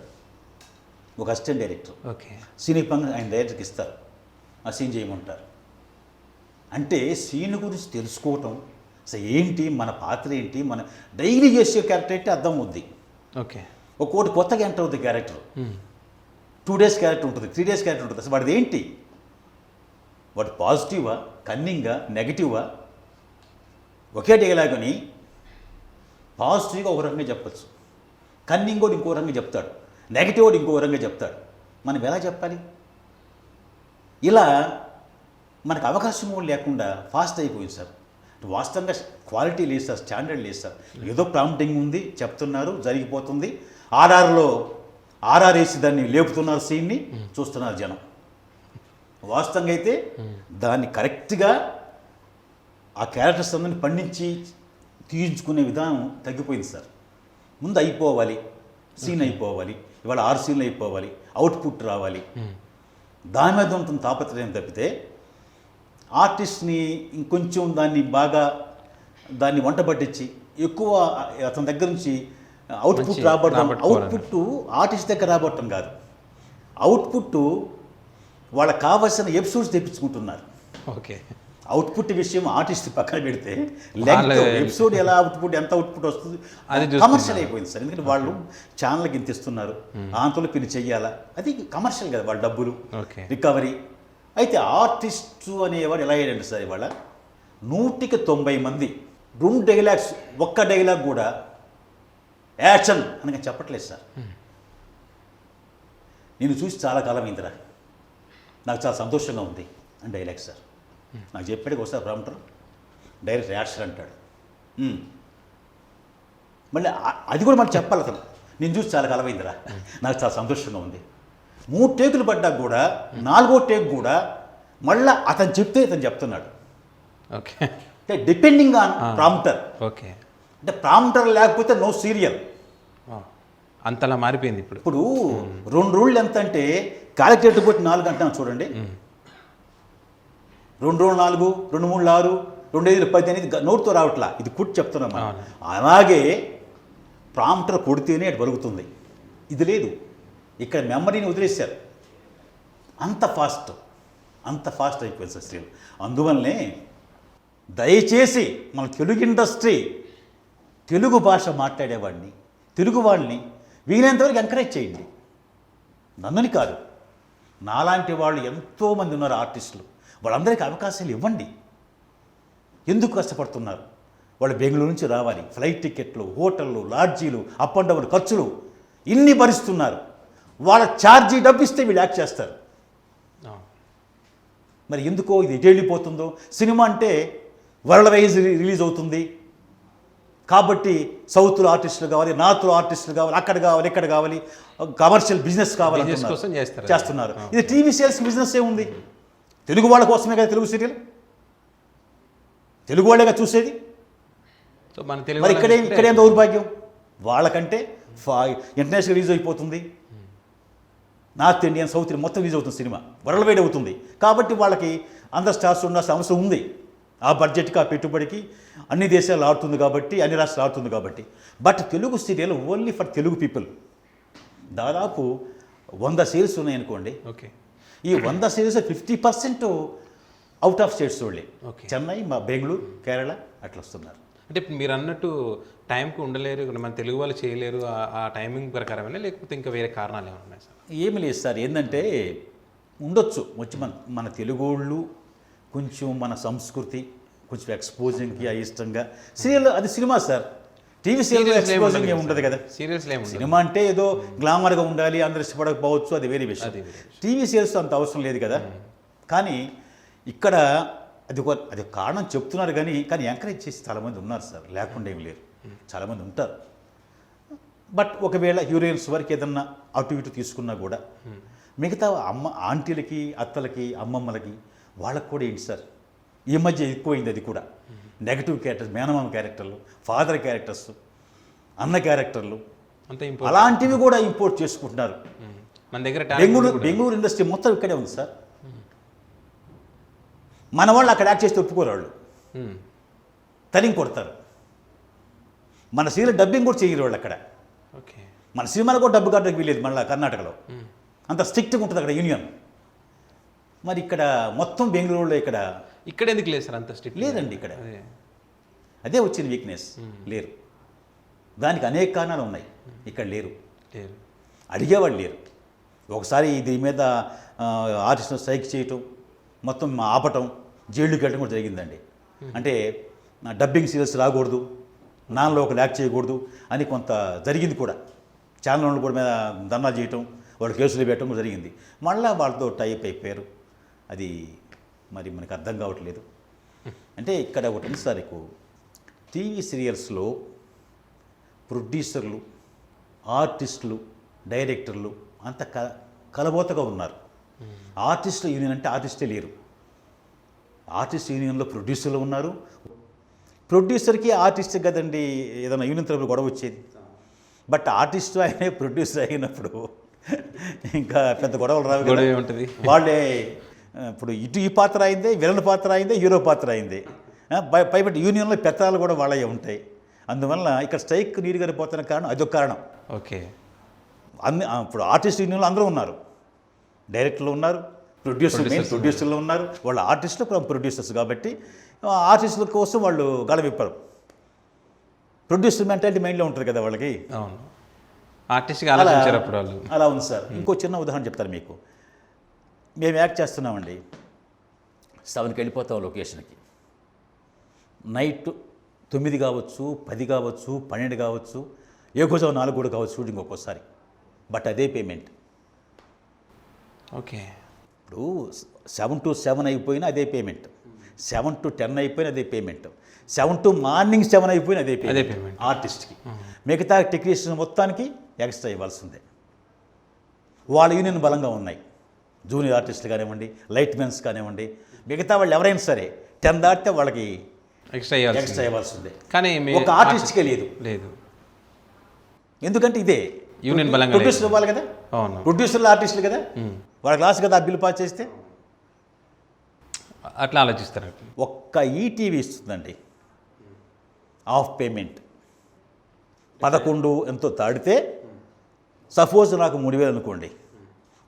S2: ఒక అసిస్టెంట్ డైరెక్టర్. సీన్ పని ఆయన డైరెక్టర్కి ఇస్తారు, ఆ సీన్ చేయమంటారు. అంటే సీన్ గురించి తెలుసుకోవటం, అసలు ఏంటి మన పాత్ర ఏంటి, మన డైలీ చేసే క్యారెక్టర్ ఏంటి అర్థం అవుద్ది. ఒక్కోటి కొత్తగా ఎంటర్ అవుతుంది క్యారెక్టర్. 2 days క్యారెక్టర్ ఉంటుంది, 3 days క్యారెక్టర్ ఉంటుంది. అసలు వాడిది ఏంటి, వాడు పాజిటివా, కన్నింగా, నెగిటివా? ఒకే డైలాగుని పాజిటివ్గా ఒక రకంగా చెప్పచ్చు, కన్నింగ్ కూడా ఇంకో రకంగా చెప్తాడు, నెగిటివ్ కూడా ఇంకో రకంగా చెప్తాడు. మనం ఎలా చెప్పాలి? ఇలా మనకు అవకాశం కూడా లేకుండా ఫాస్ట్ అయిపోయింది సార్. వాస్తవంగా క్వాలిటీ లేదు సార్, స్టాండర్డ్ లేదు సార్. ఏదో ప్రాంప్టింగ్ ఉంది, చెప్తున్నారు, జరిగిపోతుంది. ఆర్ఆర్ వేసి దాన్ని లేపుతున్నారు, సీన్ని చూస్తున్నారు జనం. వాస్తవంగా అయితే దాన్ని కరెక్ట్గా ఆ క్యారెక్టర్స్ అందరిని పండించి తీయించుకునే విధానం తగ్గిపోయింది సార్. ముందు అయిపోవాలి, సీన్ అయిపోవాలి, ఇవాళ 6 సీన్లు అయిపోవాలి, అవుట్పుట్ రావాలి, దాని మీద ఉంటుంది తాపత్రయం తప్పితే ఆర్టిస్ట్ని ఇంకొంచెం దాన్ని వంట పట్టించి ఎక్కువ అతని దగ్గర నుంచి అవుట్పుట్ రాబట్టడం. అవుట్పుట్ ఆర్టిస్ట్ దగ్గర రాబట్టడం కాదు, అవుట్పుట్ వాళ్ళకి కావాల్సిన ఎపిసోడ్స్ తెప్పించుకుంటున్నారు. అవుట్పుట్ విషయం ఆర్టిస్ట్ పక్కన పెడితే లెంగ్త్ ఎపిసోడ్ ఎలా అవుట్పుట్, ఎంత అవుట్పుట్ వస్తుంది కమర్షియల్ అయిపోయింది సార్. ఎందుకంటే వాళ్ళు ఛానల్కి ఇంత ఇస్తున్నారు, ఆంతలో పిన్ని చెయ్యాలా, అది కమర్షియల్ కదా, వాళ్ళ డబ్బులు రికవరీ. అయితే ఆర్టిస్టు అనేవాడు ఎలా అయ్యాడంటే సార్, ఇవాళ 100కి 90 మంది 2 డైలాగ్స్, ఒక్క డైలాగ్ కూడా యాక్షన్ అనగా చెప్పట్లేదు సార్. నేను చూసి చాలా కాలం అయిందిరా, నాకు చాలా సంతోషంగా ఉంది అని డైలాగ్ సార్. నాకు చెప్పాడు ఒకసారి ప్రాంప్టర్, డైరెక్ట్ యాక్షన్ అంటాడు. మళ్ళీ అది కూడా మనకు చెప్పాలి అతను, నేను చూసి చాలా కాలం అయిందిరా, నాకు చాలా సంతోషంగా ఉంది. 3 టేకులు పడ్డాక కూడా 4వ టేక్ కూడా మళ్ళీ అతను చెప్తే ఇతను చెప్తున్నాడు. అంటే డిపెండింగ్ ఆన్ ప్రాంప్టర్. అంటే ప్రాంప్టర్ లేకపోతే నో సీరియల్.
S1: అంతలా మారిపోయింది ఇప్పుడు.
S2: 2 రూళ్ళు ఎంత అంటే క్యాలిక్యులేటర్ కొట్టి 4 అంటున్నాం చూడండి. 2 రోజులు 4, 2 3 6, 2 5 10 అనేది నోటితో రావట్లా, ఇది కుట్టి చెప్తున్నాం. అలాగే ప్రాంప్టర్ కొడితేనే అది పలుకుతుంది. ఇది లేదు, ఇక్కడ మెమరీని వదిలేశారు. అంత ఫాస్ట్ అయిపోయింది సార్ స్త్రీలు. అందువల్లనే దయచేసి మన తెలుగు ఇండస్ట్రీ తెలుగు భాష మాట్లాడేవాడిని, తెలుగు వాళ్ళని వీలైనంతవరకు ఎంకరేజ్ చేయండి. నన్నని కాదు, నాలాంటి వాళ్ళు ఎంతోమంది ఉన్నారు ఆర్టిస్టులు, వాళ్ళందరికీ అవకాశాలు ఇవ్వండి. ఎందుకు కష్టపడుతున్నారు? వాళ్ళు బెంగళూరు నుంచి రావాలి, ఫ్లైట్ టికెట్లు, హోటళ్ళు, లాడ్జీలు, అప్ అండ్ డౌన్ ఖర్చులు ఇన్ని భరిస్తున్నారు. వాళ్ళ ఛార్జీ డబ్బు ఇస్తే వీళ్ళు యాక్ట్ చేస్తారు. మరి ఎందుకో ఇది ఎటు వెళ్ళిపోతుందో. సినిమా అంటే వరల్డ్ వైజ్ రిలీజ్ అవుతుంది కాబట్టి సౌత్లో ఆర్టిస్టులు కావాలి, నార్త్లో ఆర్టిస్టులు కావాలి, అక్కడ కావాలి, ఇక్కడ కావాలి, కమర్షియల్ బిజినెస్ కావాలి చేస్తున్నారు. ఇది టీవీ సేల్స్ బిజినెస్ ఏముంది? తెలుగు వాళ్ళ కోసమే కదా తెలుగు సీరియల్, తెలుగు వాళ్ళేగా చూసేది. మరి ఇక్కడేం దౌర్భాగ్యం? వాళ్ళకంటే ఇంటర్నేషనల్ రిలీజ్ అయిపోతుంది, నార్త్ ఇండియన్, సౌత్ ఇండియన్ మొత్తం రిలీజ్ అవుతుంది, సినిమా వరల్డ్ వైడ్ అవుతుంది. కాబట్టి వాళ్ళకి అందరు స్టార్స్ ఉండాల్సిన అవసరం ఉంది. ఆ బడ్జెట్కి, ఆ పెట్టుబడికి అన్ని దేశాలు ఆడుతుంది కాబట్టి, అన్ని రాష్ట్రాలు ఆడుతుంది కాబట్టి. But Telugu serial only for Telugu people. దాదాపు 100 సేల్స్ ఉన్నాయనుకోండి.
S1: ఓకే,
S2: ఈ 100 సేల్స్ 50% అవుట్ ఆఫ్ స్టేట్స్ వాళ్ళే. చెన్నై, మా బెంగళూరు, కేరళ అట్లా వస్తున్నారు.
S1: అంటే మీరు అన్నట్టు టైంకి ఉండలేరు, మన తెలుగు వాళ్ళు చేయలేరు ఆ టైమింగ్ ప్రకారమే, లేకపోతే ఇంకా వేరే కారణాలు ఏమైనా ఉన్నాయి సార్?
S2: ఏమి లేదు సార్, ఏంటంటే ఉండొచ్చు వచ్చి మన తెలుగు వాళ్ళు కొంచెం మన సంస్కృతి కొంచెం ఎక్స్పోజింగ్కి ఇష్టంగా సీరియల్, అది cinema sir. TV serial exposing ఏమి ఉండదు కదా. సినిమా అంటే ఏదో గ్లామర్గా ఉండాలి, అందరు ఇష్టపడకపోవచ్చు, అది వేరే విషయం. టీవీ సీరియల్స్ అంత అవసరం లేదు కదా. కానీ ఇక్కడ అది కారణం చెప్తున్నారు కానీ ఎంకరేజ్ చేసి చాలామంది ఉన్నారు సార్, లేకుండా ఏమి లేరు, చాలామంది ఉంటారు. బట్ ఒకవేళ హీరోయిన్స్ వరకు ఏదన్నా అటు ఇటు తీసుకున్నా కూడా మిగతా ఆంటీలకి, అత్తలకి, అమ్మమ్మలకి వాళ్ళకు కూడా ఏంటి సార్, ఈ మధ్య ఎక్కువైంది అది కూడా. నెగటివ్ క్యారెక్టర్స్, మేనమామ క్యారెక్టర్లు, ఫాదర్ క్యారెక్టర్స్, అన్న క్యారెక్టర్లు, అలాంటివి కూడా ఇంపోర్ట్ చేసుకుంటున్నారు.
S1: మన దగ్గర
S2: బెంగళూరు ఇండస్ట్రీ మొత్తం ఇక్కడే ఉంది సార్. మన వాళ్ళు అక్కడ యాక్ట్ చేస్తే ఒప్పుకోరు, వాళ్ళు తరిగి కొడతారు. మన సీరియల్ డబ్బింగ్ కూడా చేయరు వాళ్ళు అక్కడ. మన సినిమాలో కూడా డబ్బు కట్టడానికి వీలేదు మళ్ళీ కర్ణాటకలో, అంత స్ట్రిక్ట్గా ఉంటుంది అక్కడ యూనియన్. మరి ఇక్కడ మొత్తం బెంగళూరులో ఇక్కడ
S1: ఎందుకు లేదు సార్ అంత స్ట్రిక్ట్?
S2: లేదండి, ఇక్కడ అదే వచ్చిన వీక్నెస్, లేరు. దానికి అనేక కారణాలు ఉన్నాయి, ఇక్కడ లేరు, అడిగేవాళ్ళు లేరు. ఒకసారి దీని మీద ఆర్టిస్ట్ను స్ట్రైక్ చేయటం, మొత్తం ఆపటం, జైలుకి వెళ్ళడం కూడా జరిగిందండి. అంటే డబ్బింగ్ సీరియల్స్ రాకూడదు, నాన్లో ఒక యాక్ట్ చేయకూడదు అని కొంత జరిగింది కూడా. ఛానల్ వాళ్ళు కూడా మీద ధర్నాలు చేయటం, వాళ్ళు కేసులు పెట్టడం కూడా జరిగింది. మళ్ళీ వాళ్ళతో టైప్ అయిపోయారు. అది మరి మనకు అర్థం కావట్లేదు. అంటే ఇక్కడ ఒకటి ఉంది సార్, టీవీ సీరియల్స్లో ప్రొడ్యూసర్లు, ఆర్టిస్టులు, డైరెక్టర్లు అంత కలబోతగా ఉన్నారు. ఆర్టిస్టుల యూనియన్ అంటే ఆర్టిస్టే లేరు. ఆర్టిస్ట్ యూనియన్లో ప్రొడ్యూసర్లు ఉన్నారు. ప్రొడ్యూసర్కి ఆర్టిస్ట్ కదండి ఏదైనా యూనియన్ తరపున గొడవ వచ్చేది. బట్ ఆర్టిస్ట్ ఆయనే ప్రొడ్యూసర్ అయినప్పుడు ఇంకా పెద్ద గొడవలు రావు కదా.
S1: ఉంటుంది
S2: వాళ్ళే ఇప్పుడు ఇటు ఈ పాత్ర అయిందే, విలన్ పాత్ర అయిందే, హీరో పాత్ర అయిందే. పైబట్టి యూనియన్లో పెత్తనాలు కూడా వాళ్ళే ఉంటాయి. అందువల్ల ఇక్కడ స్ట్రైక్ నీరుగారిపోతున్న కారణం అదొక కారణం.
S1: ఓకే,
S2: ఇప్పుడు ఆర్టిస్ట్ యూనియన్లో అందరూ ఉన్నారు, డైరెక్టర్లు ఉన్నారు, ప్రొడ్యూసర్లు ఉన్నారు. వాళ్ళు ఆర్టిస్టులు ప్రొడ్యూసర్స్ కాబట్టి ఆర్టిస్టుల కోసం వాళ్ళు గడవిప్పరు. ప్రొడ్యూసర్ మెంటాలిటీ మైండ్లో ఉంటుంది కదా వాళ్ళకి. అలా ఉంది సార్. ఇంకో చిన్న ఉదాహరణ చెప్తాను మీకు. మేము యాక్ట్ చేస్తున్నామండి, 7కి వెళ్ళిపోతాం లొకేషన్కి. నైట్ 9 కావచ్చు, 10 కావచ్చు, 12 కావచ్చు, ఏ కోసం 4 కూడా కావచ్చు షూటింగ్ ఒక్కోసారి. బట్ అదే పేమెంట్.
S1: ఓకే,
S2: ఇప్పుడు 7 to 7 అయిపోయినా అదే పేమెంట్, 7 to 10 అయిపోయినా అదే పేమెంట్, 7 to మార్నింగ్ 7 అయిపోయినా అదే పేమెంట్ ఆర్టిస్ట్కి. మిగతా టెక్నీషియన్ మొత్తానికి ఎక్స్ట్రా ఇవ్వాల్సిందే. వాళ్ళ యూనియన్ బలంగా ఉన్నాయి. జూనియర్ ఆర్టిస్టులు కానివ్వండి, లైట్ మెన్స్ కానివ్వండి, మిగతా వాళ్ళు ఎవరైనా సరే 10 దాటితే వాళ్ళకి ఎక్స్ట్రా ఇవ్వాల్సిందే.
S1: కానీ
S2: ఒక ఆర్టిస్ట్కే లేదు. ఎందుకంటే ఇదే
S1: యూనియన్ బలంగా
S2: ప్రొడ్యూసర్ ఇవ్వాలి కదా, ప్రొడ్యూసర్లు ఆర్టిస్టులు కదా, వాళ్ళ క్లాస్ కదా ఆ బిల్ పాస్ చేస్తే.
S1: అట్లా ఆలోచిస్తారు.
S2: ఒక్క ఈటీవీ ఇస్తుందండి ఆఫ్ పేమెంట్. 11 ఎంతో దాటితే, సపోజ్ నాకు 3,000 అనుకోండి,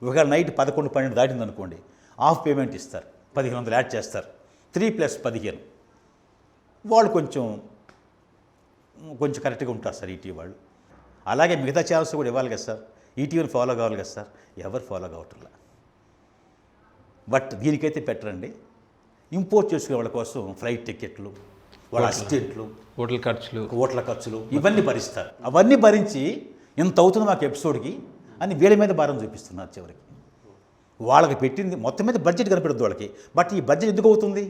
S2: ఒకవేళ నైట్ 11, 12 దాటింది అనుకోండి, ఆఫ్ పేమెంట్ ఇస్తారు, 1,500 యాడ్ చేస్తారు. 3 + 15 వాళ్ళు కొంచెం కొంచెం కరెక్ట్గా ఉంటారు సార్ ఈటీవీ వాళ్ళు. అలాగే మిగతా ఛానల్స్ కూడా ఇవ్వాలి కదా సార్, ఈటీవీని ఫాలో కావాలి కదా సార్, ఎవరు ఫాలో కావట్లా. బట్ దీనికైతే పెట్టరండి. ఇంపోర్ట్ చేసుకునే వాళ్ళ కోసం ఫ్లైట్ టికెట్లు, వాళ్ళ అసిస్టెంట్లు, ఓట్ల ఖర్చులు ఇవన్నీ భరిస్తారు. అవన్నీ భరించి ఇంత అవుతుంది మాకు ఎపిసోడ్కి అని వీళ్ళ మీద భారం చూపిస్తున్నారు చివరికి. వాళ్ళకి పెట్టింది మొత్తం మీద బడ్జెట్ కనిపెడుతుంది వాళ్ళకి. బట్ ఈ బడ్జెట్ ఎందుకు అవుతుంది?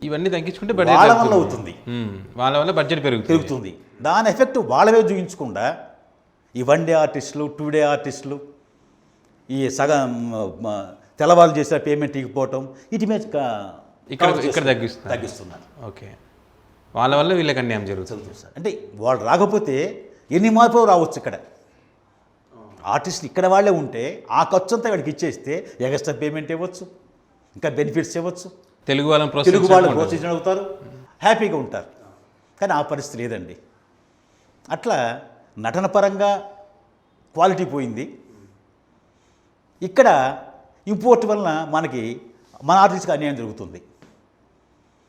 S1: ఇవన్నీ తగ్గించుకుంటే
S2: వాళ్ళ వల్ల అవుతుంది,
S1: వాళ్ళ వల్ల బడ్జెట్
S2: పెరుగుతుంది. దాని ఎఫెక్ట్ వాళ్ళవే చూపించకుండా ఈ 1 డే ఆర్టిస్టులు, 2 డే ఆర్టిస్టులు, ఈ సగం తెల్లవాళ్ళు చేసిన పేమెంట్ ఇవ్వకపోవటం, వీటి మీద
S1: ఇక్కడ
S2: తగ్గిస్తున్నారు.
S1: ఓకే, వాళ్ళ వల్ల వీళ్ళకి అన్యాయం జరుగుతుంది
S2: సార్. అంటే వాళ్ళు రాకపోతే ఎన్ని మార్పులు రావచ్చు. ఇక్కడ ఆర్టిస్టులు ఇక్కడ వాళ్ళే ఉంటే ఆ ఖర్చు అంతా ఇక్కడికి ఇచ్చేస్తే ఎక్స్ట్రా పేమెంట్ ఇవ్వచ్చు, ఇంకా బెనిఫిట్స్ ఇవ్వచ్చు, తెలుగు వాళ్ళు ప్రోత్సహించడం అవుతారు, హ్యాపీగా ఉంటారు. కానీ ఆ పరిస్థితి లేదండి. అట్లా నటన పరంగా క్వాలిటీ పోయింది. ఇక్కడ ఇంపోర్ట్ వలన మన ఆర్టిస్ట్కి అన్యాయం జరుగుతుంది.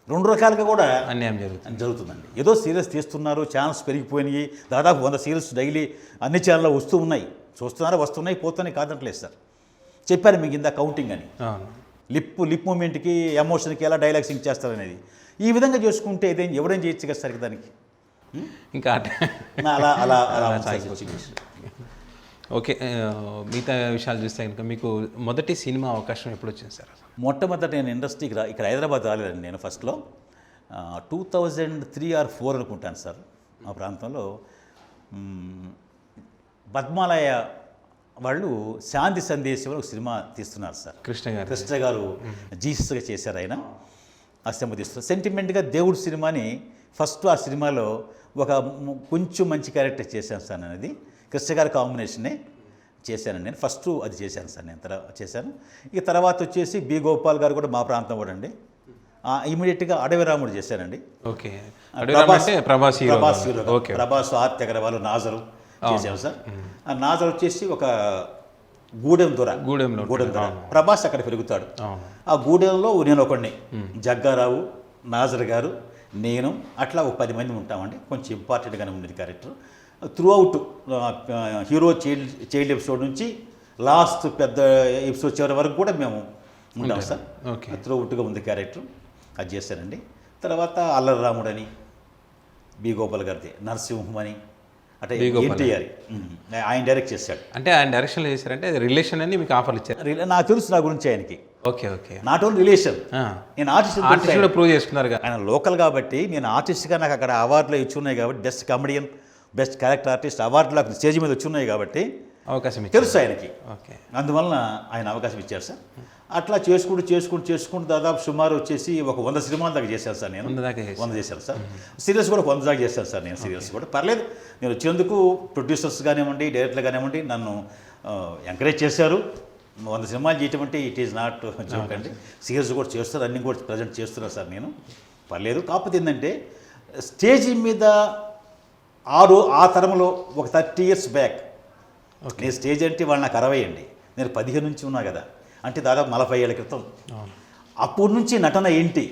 S2: 2 రకాలుగా కూడా
S1: అన్యాయం
S2: జరుగుతుందండి. ఏదో సీరియల్స్ తీస్తున్నారు, ఛానల్స్ పెరిగిపోయినాయి, దాదాపు 100 సీరియల్స్ డైలీ అన్ని ఛానల్లో వస్తూ ఉన్నాయి, చూస్తున్నారు, వస్తున్నాయి, పోతున్నాయి, కాదంటలేదు సార్. చెప్పారు మీకు ఇందా కౌంటింగ్ అని, లిప్ మూమెంట్కి ఎమోషన్కి ఎలా డైలాగ్ సింక్ చేస్తారనేది. ఈ విధంగా చేసుకుంటే ఎవడేం చేయొచ్చు కదా సార్ దానికి.
S1: ఇంకా
S2: అలా అలా అలా
S1: ఓకే. మిగతా విషయాలు చూస్తే కనుక మీకు మొదటి సినిమా అవకాశం ఎప్పుడు వచ్చింది సార్?
S2: మొట్టమొదటి నేను ఇండస్ట్రీకి ఇక్కడ హైదరాబాద్ రాలేదండి. నేను ఫస్ట్లో 2003 or 2004 అనుకుంటాను సార్. మా ప్రాంతంలో పద్మాలయ వాళ్ళు శాంతి సందేశం ఒక సినిమా తీస్తున్నారు సార్. కృష్ణ గారు జీసస్గా చేశారు. ఆయన ఆ సినిమా తీస్తున్నారు. సెంటిమెంట్గా దేవుడు సినిమాని ఫస్ట్ ఆ సినిమాలో ఒక కొంచెం మంచి క్యారెక్టర్ చేశాను సార్. అనేది కృష్ణ గారి కాంబినేషనే చేశానండి నేను. ఫస్ట్ అది చేశాను సార్ నేను, చేశాను. ఇక తర్వాత వచ్చేసి బి గోపాల్ గారు కూడా మా ప్రాంతం కూడా అండి. ఇమీడియట్గా అడవి రాముడు చేశానండి.
S1: ఓకే,
S2: ప్రభాస్, ఆర్తి అగర్వాల్, నాజరు చేశాను సార్. ఆ నాజర్ వచ్చేసి ఒక గూడెం దొర. ప్రభాస్ అక్కడ పెరుగుతాడు. ఆ గూడెంలో నేను ఒకడిని, జగ్గారావు, నాజర్ గారు, నేను, అట్లా ఒక 10 మంది ఉంటామండి. కొంచెం ఇంపార్టెంట్గానే ఉండేది character. Through out hero child episode నుంచి లాస్ట్ పెద్ద ఎపిసోడ్ చివరి వరకు కూడా మేము ఉంటాం సార్. త్రూ అవుట్గా ఉంది క్యారెక్టర్, అది చేశానండి. తర్వాత అల్లరి రాముడని, బి గోపాల్ గారిది నరసింహం అని, అంటే ఎన్టీఆర్ ఆయన డైరెక్ట్ చేశాడు.
S1: అంటే ఆయన డైరెక్షన్లో చేశారంటే రిలేషన్ అని మీకు ఆఫర్లు ఇచ్చారు?
S2: నాకు తెలుసు నా గురించి ఆయనకి.
S1: Okay okay,
S2: not only relation, నేను ఆర్టిస్ట్
S1: కూడా ప్రూవ్ చేసుకున్నారు.
S2: ఆయన లోకల్ కాబట్టి నేను ఆర్టిస్ట్గా నాకు అక్కడ అవార్డులు ఇచ్చి ఉన్నాయి కాబట్టి, best comedian, best character artist అవార్డులు స్టేజ్ మీద వచ్చి ఉన్నాయి కాబట్టి
S1: అవకాశం
S2: తెలుసు ఆయనకి. అందువలన ఆయన అవకాశం ఇచ్చారు సార్. అట్లా చేసుకుంటూ దాదాపు సుమారు వచ్చేసి ఒక 100 సినిమాల దాకా చేశాను సార్ నేను. 100 చేశాను సార్. సీరియల్స్ కూడా 100 దాకా చేశాను సార్ నేను. సీరియల్స్ కూడా పర్లేదు, నేను వచ్చేందుకు ప్రొడ్యూసర్స్ కానివ్వండి, డైరెక్టర్లు కానివ్వండి నన్ను ఎంకరేజ్ చేశారు. 100 సినిమాలు చేయటం అంటే ఇట్ ఈజ్ నాట్ జోక్ అండి. సీరియల్స్ కూడా చేస్తారు, అన్నీ కూడా ప్రజెంట్ చేస్తున్నాను సార్ నేను. పర్లేదు. కాకపోతే ఏంటంటే స్టేజ్ మీద ఆ తరంలో ఒక 30 years బ్యాక్ నేను స్టేజ్ అంటే వాళ్ళు నాకు 60 అండి, నేను 15 నుంచి ఉన్నా కదా, అంటే దాదాపు 40 ఏళ్ల క్రితం. అప్పటి నుంచి నటన ఏంటి,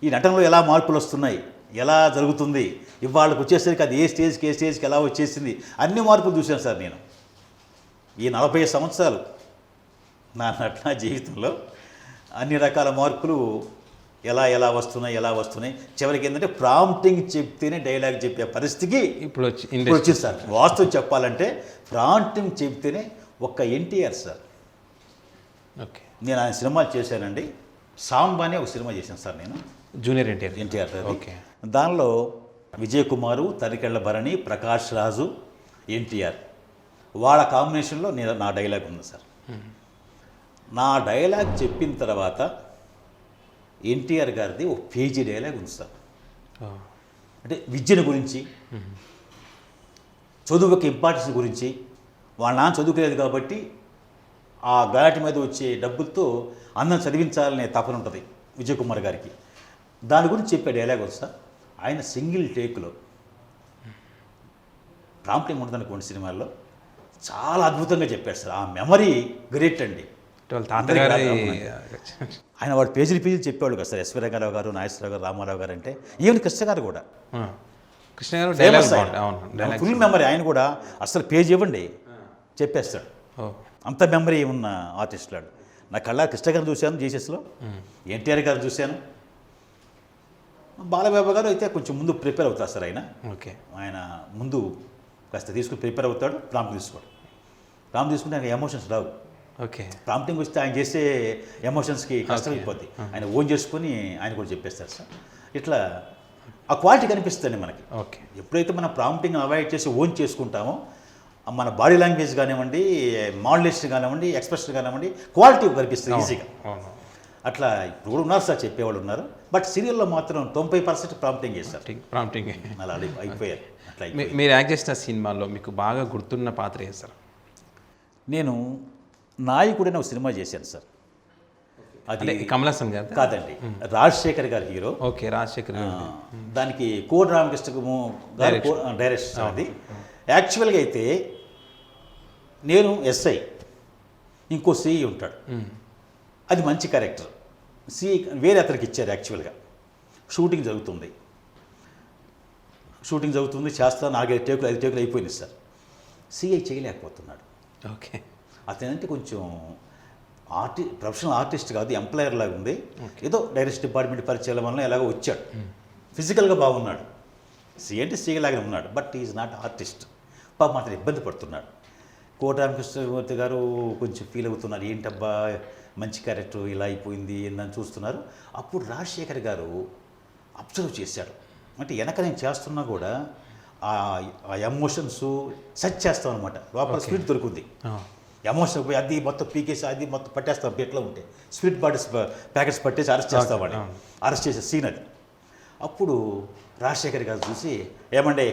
S2: ఈ నటనలో ఎలా మార్పులు వస్తున్నాయి, ఎలా జరుగుతుంది, ఇవాళకి వచ్చేసరికి అది ఏ స్టేజ్కి ఎలా వచ్చేసింది, అన్ని మార్పులు చూశాను సార్ నేను. ఈ 40 సంవత్సరాలు నా నటన జీవితంలో అన్ని రకాల మార్పులు ఎలా వస్తున్నాయి. చివరికి ఏంటంటే ప్రాంప్టింగ్ చెప్తేనే డైలాగ్ చెప్పే పరిస్థితికి ఇప్పుడు వచ్చింది సార్. వాస్తవం చెప్పాలంటే ప్రాంప్టింగ్ చెప్తేనే ఒక్క ఎన్టీఆర్ సార్.
S1: ఓకే,
S2: నేను ఆయన సినిమాలు చేశానండి. సాంబా అనే ఒక సినిమా చేశాను సార్ నేను,
S1: జూనియర్ ఎన్టీఆర్.
S2: ఓకే, దానిలో విజయ్ కుమారు, తనికెళ్ల భరణి, ప్రకాష్ రాజు, ఎన్టీఆర్ వాళ్ళ కాంబినేషన్లో నా డైలాగ్ ఉంది సార్. నా డైలాగ్ చెప్పిన తర్వాత ఎన్టీఆర్ గారిది ఒక పేజీ డైలాగ్ ఉంది సార్. అంటే విద్యను గురించి, చదువుకి ఇంపార్టెన్స్ గురించి. వాళ్ళ నాన్న చదువుకోలేదు కాబట్టి ఆ గాటి మీద వచ్చే డబ్బులతో అందరం చదివించాలనే తపన ఉంటుంది విజయ్ కుమార్ గారికి. దాని గురించి చెప్పే డైలాగ్ ఉంది సార్. ఆయన సింగిల్ టేక్లో ప్రాంప్టింగ్ ఉంటుంది అనుకోండి సినిమాల్లో, చాలా అద్భుతంగా చెప్పాడు సార్. ఆ మెమరీ గ్రేట్ అండి. ఆయన వాడు పేజీలు చెప్పేవాళ్ళు కదా సార్. ఎస్వి రంగారావు గారు, నాగేశ్వరరావు గారు, రామారావు గారు, అంటే ఈవెన్ కృష్ణ గారు కూడా
S1: కృష్ణ గారు డైలాగ్
S2: ఫేమస్
S1: బాగుంటుంది. అవును డైలాగ్.
S2: Full memory. ఆయన కూడా అసలు పేజ్ ఇవ్వండి చెప్పేస్తాడు.
S1: ఓ
S2: అంత మెమరీ ఉన్న ఆర్టిస్ట్ లాడు. నా కళ్ళ కృష్ణ గారిని చూశాను జీసస్లో, ఎన్టీఆర్ గారు చూశాను. బాలబాబు గారు అయితే కొంచెం ముందు ప్రిపేర్ అవుతారు సార్.
S1: ఓకే.
S2: ఆయన ముందు కాస్త తీసుకుని ప్రిపేర్ అవుతాడు, ప్రాంప్ట్ తీసుకోడు. ప్రాంప్ట్ తీసుకుంటే ఆయన ఎమోషన్స్ రావు.
S1: ఓకే.
S2: ప్రాంప్టింగ్ వస్తే ఆయన చేసే ఎమోషన్స్కి కష్టం అయిపోద్ది. ఆయన ఓన్ చేసుకొని ఆయన కూడా చెప్పేస్తారు సార్. ఇట్లా ఆ క్వాలిటీ కనిపిస్తుంది మనకి.
S1: ఓకే.
S2: ఎప్పుడైతే మనం ప్రాంప్టింగ్ అవాయిడ్ చేసి ఓన్ చేసుకుంటామో మన బాడీ లాంగ్వేజ్ కానివ్వండి, మాడ్యులేషన్ కానివ్వండి, ఎక్స్ప్రెషన్ కానివ్వండి, క్వాలిటీ కనిపిస్తుంది ఈజీగా.
S1: అవును.
S2: అట్లా ఇప్పుడు కూడా ఉన్నారు సార్, చెప్పేవాళ్ళు ఉన్నారు. బట్ సీరియల్లో మాత్రం 90% ప్రాంప్టింగ్ చేస్తారు.
S1: ప్రాంప్టింగ్.
S2: అలా అయిపోయారు. అట్లా
S1: మీరు యాక్ట్ చేసిన సినిమాల్లో మీకు బాగా గుర్తున్న పాత్ర ఏది సార్?
S2: నేను నాయకుడైన ఒక సినిమా చేశాను సార్. అది
S1: కమల్ హాసన్ గారు
S2: కాదండి, రాజశేఖర్ గారు హీరో.
S1: ఓకే. రాజశేఖర్ గారు.
S2: దానికి కోడి రామకృష్ణ గారు డైరెక్షన్. అది యాక్చువల్గా అయితే నేను ఎస్ఐ, ఇంకో సిఈ ఉంటాడు. అది మంచి క్యారెక్టర్. సిఈ వేరే అతనికి ఇచ్చారు. యాక్చువల్గా షూటింగ్ జరుగుతుంది చేస్తా 4-5 టేకులు 5 టేకులు అయిపోయింది సార్. సిఐ చేయలేకపోతున్నాడు.
S1: ఓకే.
S2: అతనంటే కొంచెం ప్రొఫెషనల్ ఆర్టిస్ట్ కాదు, ఎంప్లాయర్ లాగా ఉంది. ఏదో డైరెక్ట్ డిపార్ట్మెంట్ పరిచయాల వల్ల ఎలాగో వచ్చాడు. ఫిజికల్గా బాగున్నాడు. సిఐ అంటే సిఐ లాగానే ఉన్నాడు. But is not artist. పాప మాత్రం ఇబ్బంది పడుతున్నాడు. కోట రామకృష్ణమూర్తి గారు కొంచెం ఫీల్ అవుతున్నారు, ఏంటబ్బా మంచి క్యారెక్టర్ ఇలా అయిపోయింది అని చూస్తున్నారు. అప్పుడు రాజశేఖర్ గారు అబ్జర్వ్ చేశాడు. అంటే వెనక నేను చేస్తున్నా కూడా ఆ ఎమోషన్స్ సెట్ చేస్తాం అనమాట. లోపల స్పిరిట్ దొరుకుద్ది. ఎమోషన్ పోయి అది మొత్తం పీకేసి అది మొత్తం పట్టేస్తాం. ఎట్లా ఉంటే స్పిరిట్ బాటిల్స్ ప్యాకెట్స్ పట్టేసి అరెస్ట్ చేస్తాం వాడిని. అరెస్ట్ చేసే సీన్ అది. అప్పుడు రాజశేఖర్ గారు చూసి, ఏమండే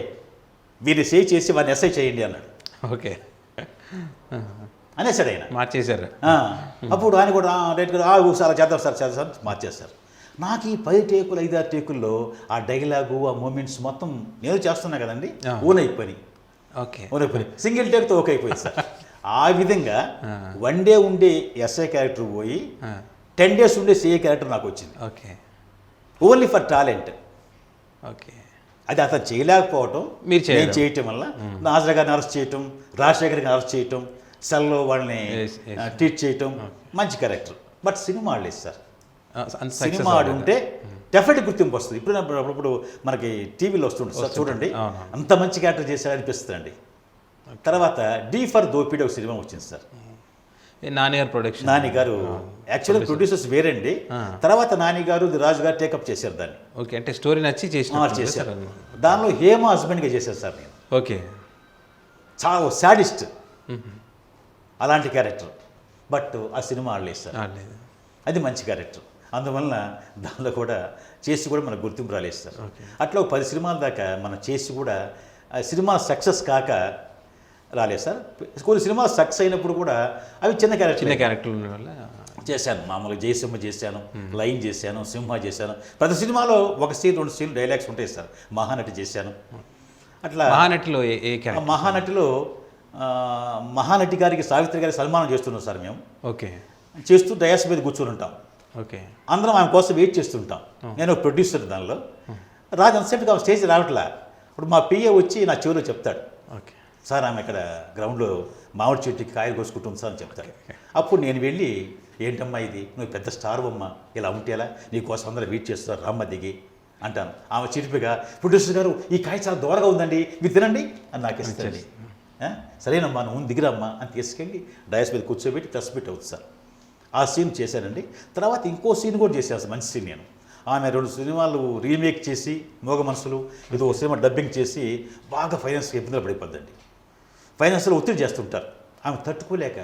S2: వీరిని సేవ్ చేసి వారిని ఎస్ఐ చేయండి అన్నాడు.
S1: ఓకే.
S2: అనేసాడు ఆయన.
S1: మార్చేశారు.
S2: అప్పుడు ఆయన కూడా రైట్గా ఒకసారి చేద్దాం సార్ మార్చేస్తారు. నాకు ఈ 10 టేకులు 5-6 టేకుల్లో ఆ డైలాగు ఆ మూమెంట్స్ మొత్తం నేను చేస్తున్నా కదండి, ఓన్ అయిపోయి.
S1: ఓకే.
S2: ఓన్ అయిపోయి సింగిల్ టేక్తో ఓకే అయిపోయింది సార్. ఆ విధంగా 1 డే ఉండే ఎస్ఐ క్యారెక్టర్ పోయి 10 డేస్ ఉండే సిఐ క్యారెక్టర్ నాకు వచ్చింది.
S1: Okay.
S2: Only for talent.
S1: Okay.
S2: అది అతను చేయలేకపోవటం నేను చేయటం వల్ల నాజరా గారిని అరెస్ట్ చేయటం, రాజశేఖర్ గారిని అరెస్ట్ చేయటం, సెల్లో వాళ్ళని ట్రీట్ చేయటం, మంచి క్యారెక్టర్. బట్ సినిమా ఆడలేదు సార్. సినిమా ఆడుంటే డెఫినెట్ గుర్తింపు వస్తుంది. ఇప్పుడు మనకి టీవీలో వస్తుంటుంది సార్, చూడండి అంత మంచి క్యారెక్టర్ చేశారు అనిపిస్తుంది. తర్వాత డి ఫర్ దోపిడీ ఒక సినిమా వచ్చింది సార్.
S1: నానిగారు ప్రొడక్షన్.
S2: నానిగారు యాక్చువల్గా ప్రొడ్యూసర్స్ వేరండి. తర్వాత నానిగారు రాజు గారు టేకప్ చేశారు దాన్ని.
S1: ఓకే. అంటే స్టోరీ నచ్చి
S2: చేశారు. దానిలో హేమ హస్బెండ్గా చేశారు సార్ నేను.
S1: ఓకే.
S2: చాలా సాడిస్ట్ అలాంటి క్యారెక్టర్. బట్ ఆ సినిమా ఆడలేదు సార్. అది మంచి క్యారెక్టర్. అందువలన దానిలో కూడా చేసి కూడా మనకు గుర్తింపు రాలేదు సార్. అట్లా 10 సినిమాల దాకా మనం చేసి కూడా సినిమా సక్సెస్ కాక రాలేదు సార్. కొన్ని సినిమాలు సక్సెస్ అయినప్పుడు కూడా అవి చిన్న క్యారెక్టర్ల వల్ల చేశాను. మామూలుగా జయసింహ చేశాను, లైన్ చేశాను, సింహ చేశాను. ప్రతి సినిమాలో 1 సీన్ 2 సీన్ డైలాగ్స్ ఉంటాయి సార్. మహానటి చేశాను. అట్లా
S1: మహానటిలో
S2: మహానటిలో మహానటి గారికి సావిత్రి గారికి సన్మానం చేస్తున్నాం సార్ మేము.
S1: ఓకే.
S2: చేస్తూ డయాస్ మీద కూర్చొని ఉంటాం.
S1: ఓకే.
S2: అందరం ఆమె కోసం వెయిట్ చేస్తుంటాం. నేను ప్రొడ్యూసర్ దానిలో. రాజు అంతసేపు స్టేజ్ రావట్లే. ఇప్పుడు మా పిఏ వచ్చి నా చెవిలో చెప్తాడు,
S1: ఓకే
S2: సార్ ఆమె ఇక్కడ గ్రౌండ్లో మామిడి చెట్టుకి కాయలు కోసుకుంటుంది సార్ అని చెప్తాడు. అప్పుడు నేను వెళ్ళి, ఏంటమ్మా ఇది, నువ్వు పెద్ద స్టార్ అమ్మా, ఇలా ఉంటేలా, నీకోసం అందరూ వెయిట్ చేస్తున్నారు, రమ్మ దిగి అంటాను. ఆమె చిరిపిగా, ప్రొడ్యూసర్ గారు ఈ కాయ చాలా దూరంగా ఉందండి, మీరు తినండి అని నాకు ఇస్తుంది. సరేనమ్మా నువ్వు దిగిరమ్మా అని తీసుకెళ్ళి డయాస్ మీద కూర్చోబెట్టి ప్రెస్ పెట్టి అవుతుంది సార్. ఆ సీన్ చేశానండి. తర్వాత ఇంకో సీన్ కూడా చేశాను సార్, మంచి సీన్. నేను ఆమె 2 సినిమాలు రీమేక్ చేసి, మోగ మనసులు ఏదో సినిమా డబ్బింగ్ చేసి బాగా ఫైనాన్స్కి ఇబ్బందులు పడిపోద్దండి. ఫైనాన్స్లో ఒత్తిడి చేస్తుంటారు. ఆమె తట్టుకోలేక